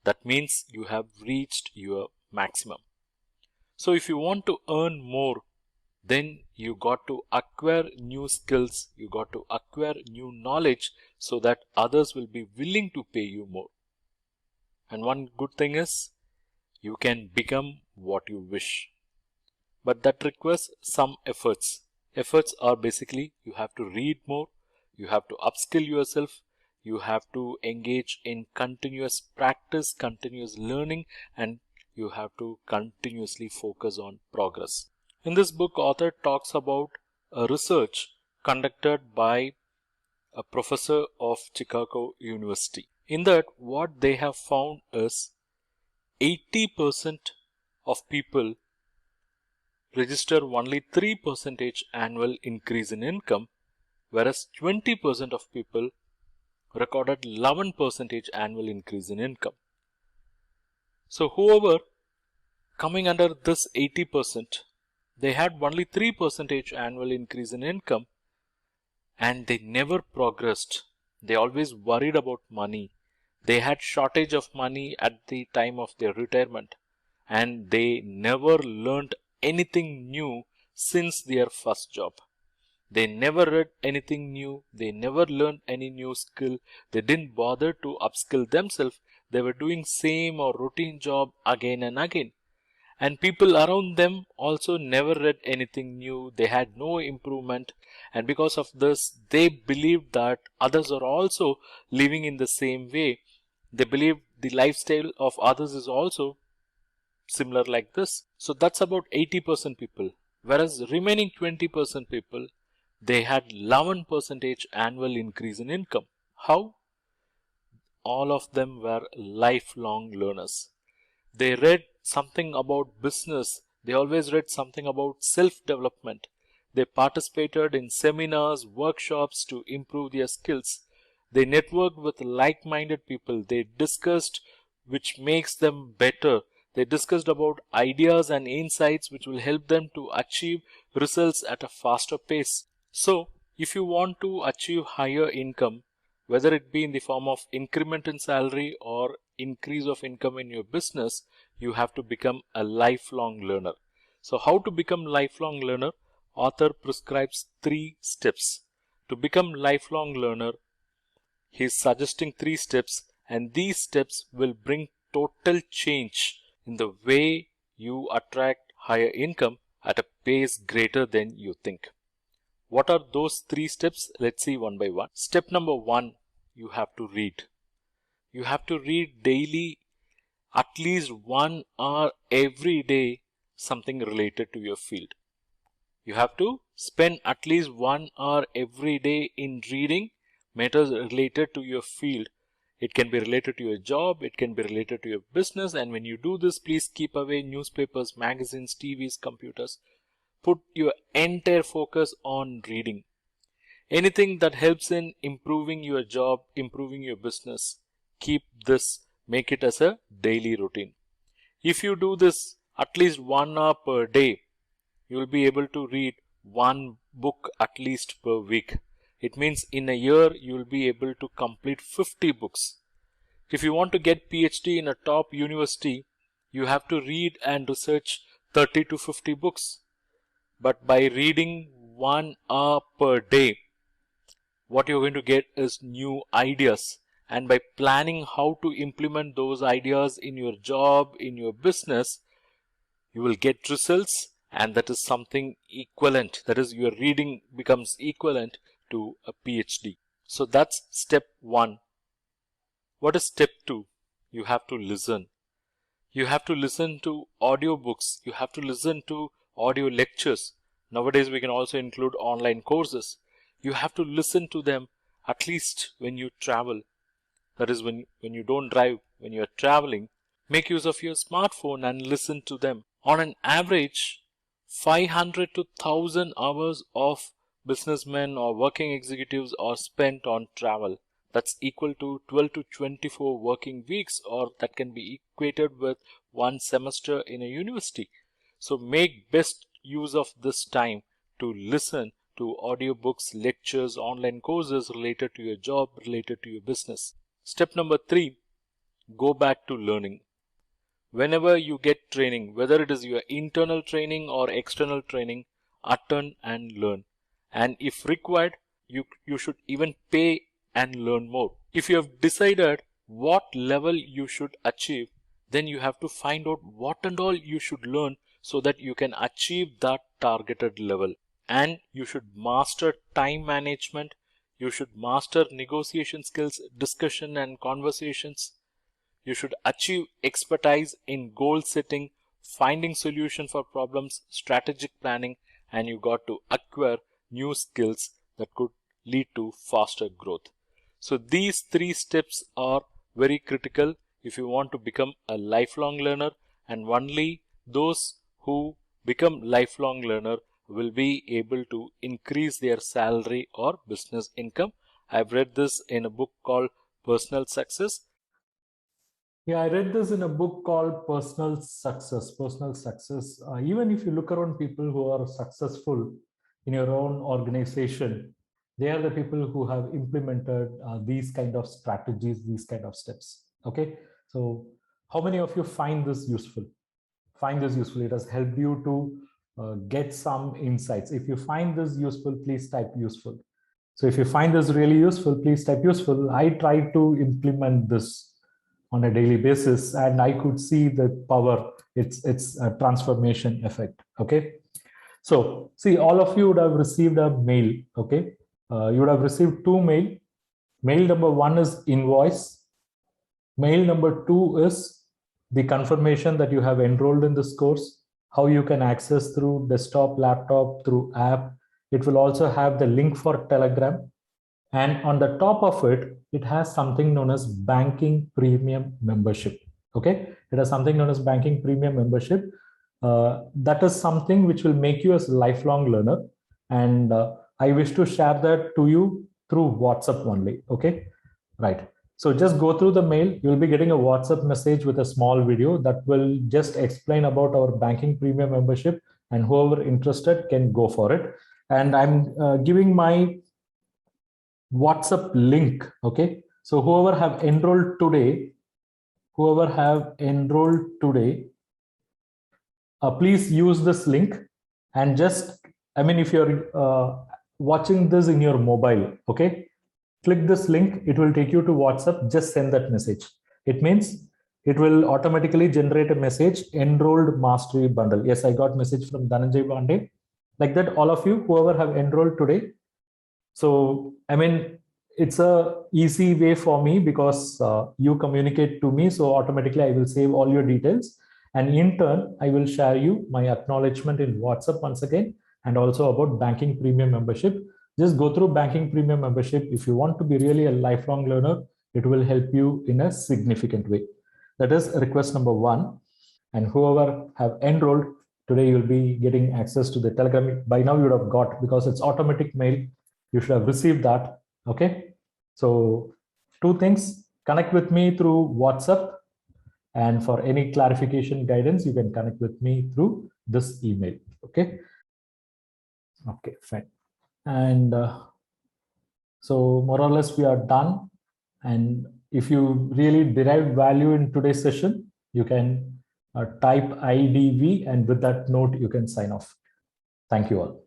That means you have reached your maximum. So if you want to earn more, then you got to acquire new skills, you got to acquire new knowledge so that others will be willing to pay you more. And one good thing is you can become what you wish. But that requires some efforts. Efforts are basically you have to read more, you have to upskill yourself, you have to engage in continuous practice, continuous learning, and you have to continuously focus on progress. In this book, author talks about a research conducted by a professor of Chicago University. In that, what they have found is 80% of people register only 3% annual increase in income, whereas 20% of people recorded 11% annual increase in income. So whoever coming under this 80%, they had only 3% annual increase in income and they never progressed. They always worried about money. They had shortage of money at the time of their retirement and they never learned anything new since their first job. They never read anything new. They never learned any new skill. They didn't bother to upskill themselves. They were doing same or routine job again and again. And people around them also never read anything new. They had no improvement. And because of this, they believed that others are also living in the same way. They believe the lifestyle of others is also similar like this. So that's about 80% people. Whereas remaining 20% people, they had 11% annual increase in income. How? All of them were lifelong learners. They read something about business. They always read something about self-development. They participated in seminars, workshops to improve their skills. They networked with like-minded people. They discussed which makes them better. They discussed about ideas and insights which will help them to achieve results at a faster pace. So, if you want to achieve higher income, whether it be in the form of increment in salary or increase of income in your business, you have to become a lifelong learner. So how to become lifelong learner? Author prescribes 3 steps. To become lifelong learner, he is suggesting 3 steps and these steps will bring total change in the way you attract higher income at a pace greater than you think. What are those 3 steps? Let's see one by one. Step number 1, you have to read. You have to read daily at least 1 hour every day something related to your field. You have to spend at least 1 hour every day in reading matters related to your field. It can be related to your job, it can be related to your business, and when you do this, please keep away newspapers, magazines, TVs, computers. Put your entire focus on reading. Anything that helps in improving your job, improving your business, keep this, make it as a daily routine. If you do this at least 1 hour per day, you will be able to read one book at least per week. It means in a year you will be able to complete 50 books. If you want to get PhD in a top university, you have to read and research 30 to 50 books. But by reading 1 hour per day, what you're going to get is new ideas. And by planning how to implement those ideas in your job, in your business, you will get results, and that is something equivalent. That is, your reading becomes equivalent to a PhD. So that's step 1. What is step 2? You have to listen. You have to listen to audiobooks. You have to listen to audio lectures. Nowadays, we can also include online courses. You have to listen to them at least when you travel. That is, when you don't drive, when you are traveling, make use of your smartphone and listen to them. On an average, 500 to 1000 hours of businessmen or working executives are spent on travel. That's equal to 12 to 24 working weeks, or that can be equated with one semester in a university. So make best use of this time to listen to audiobooks, lectures, online courses related to your job, related to your business. Step number 3, go back to learning. Whenever you get training, whether it is your internal training or external training, attend and learn. And if required, you should even pay and learn more. If you have decided what level you should achieve, then you have to find out what and all you should learn so that you can achieve that targeted level. And you should master time management. You should master negotiation skills, discussion and conversations. You should achieve expertise in goal setting, finding solution for problems, strategic planning, and you got to acquire new skills that could lead to faster growth. So these 3 steps are very critical if you want to become a lifelong learner, and only those who become lifelong learner will be able to increase their salary or business income. I've read this in a book called Personal Success. Yeah, I read this in a book called Personal Success. Personal Success. Even if you look around people who are successful in your own organization, they are the people who have implemented these kind of strategies, these kind of steps. Okay. So how many of you find this useful? Find this useful. It has helped you to get some insights. If you find this useful, please type useful. So if you find this really useful, please type useful. I try to implement this on a daily basis, and I could see the power, it's a transformation effect. Okay. So see, all of you would have received a mail. Okay. You would have received 2 mail. Mail number 1 is invoice. Mail number 2 is the confirmation that you have enrolled in this course, how you can access through desktop, laptop, through app. It will also have the link for Telegram. And on the top of it, it has something known as banking premium membership. Okay. It has something known as banking premium membership. That is something which will make you a lifelong learner. And I wish to share that to you through WhatsApp only. Okay. Right. So just go through the mail. You'll be getting a WhatsApp message with a small video that will just explain about our banking premium membership, and whoever interested can go for it. And I'm giving my WhatsApp link. Okay. So whoever have enrolled today, please use this link, and just, I mean, if you're watching this in your mobile, okay, click this link. It will take you to WhatsApp. Just send that message. It means it will automatically generate a message, enrolled mastery bundle. Yes, I got message from Dhananjay Bande. Like that, all of you, whoever have enrolled today. So, I mean, it's a easy way for me because you communicate to me. So automatically I will save all your details. And in turn, I will share you my acknowledgement in WhatsApp once again, and also about banking premium membership. Just go through banking premium membership. If you want to be really a lifelong learner, it will help you in a significant way. That is request number 1. And whoever have enrolled today, you'll be getting access to the Telegram. By now you would have got, because it's automatic mail. You should have received that. Okay. So 2 things, connect with me through WhatsApp. And for any clarification guidance, you can connect with me through this email. Okay. Okay, fine. And so more or less we are done. And if you really derived value in today's session, you can type IDV, and with that note, you can sign off. Thank you all.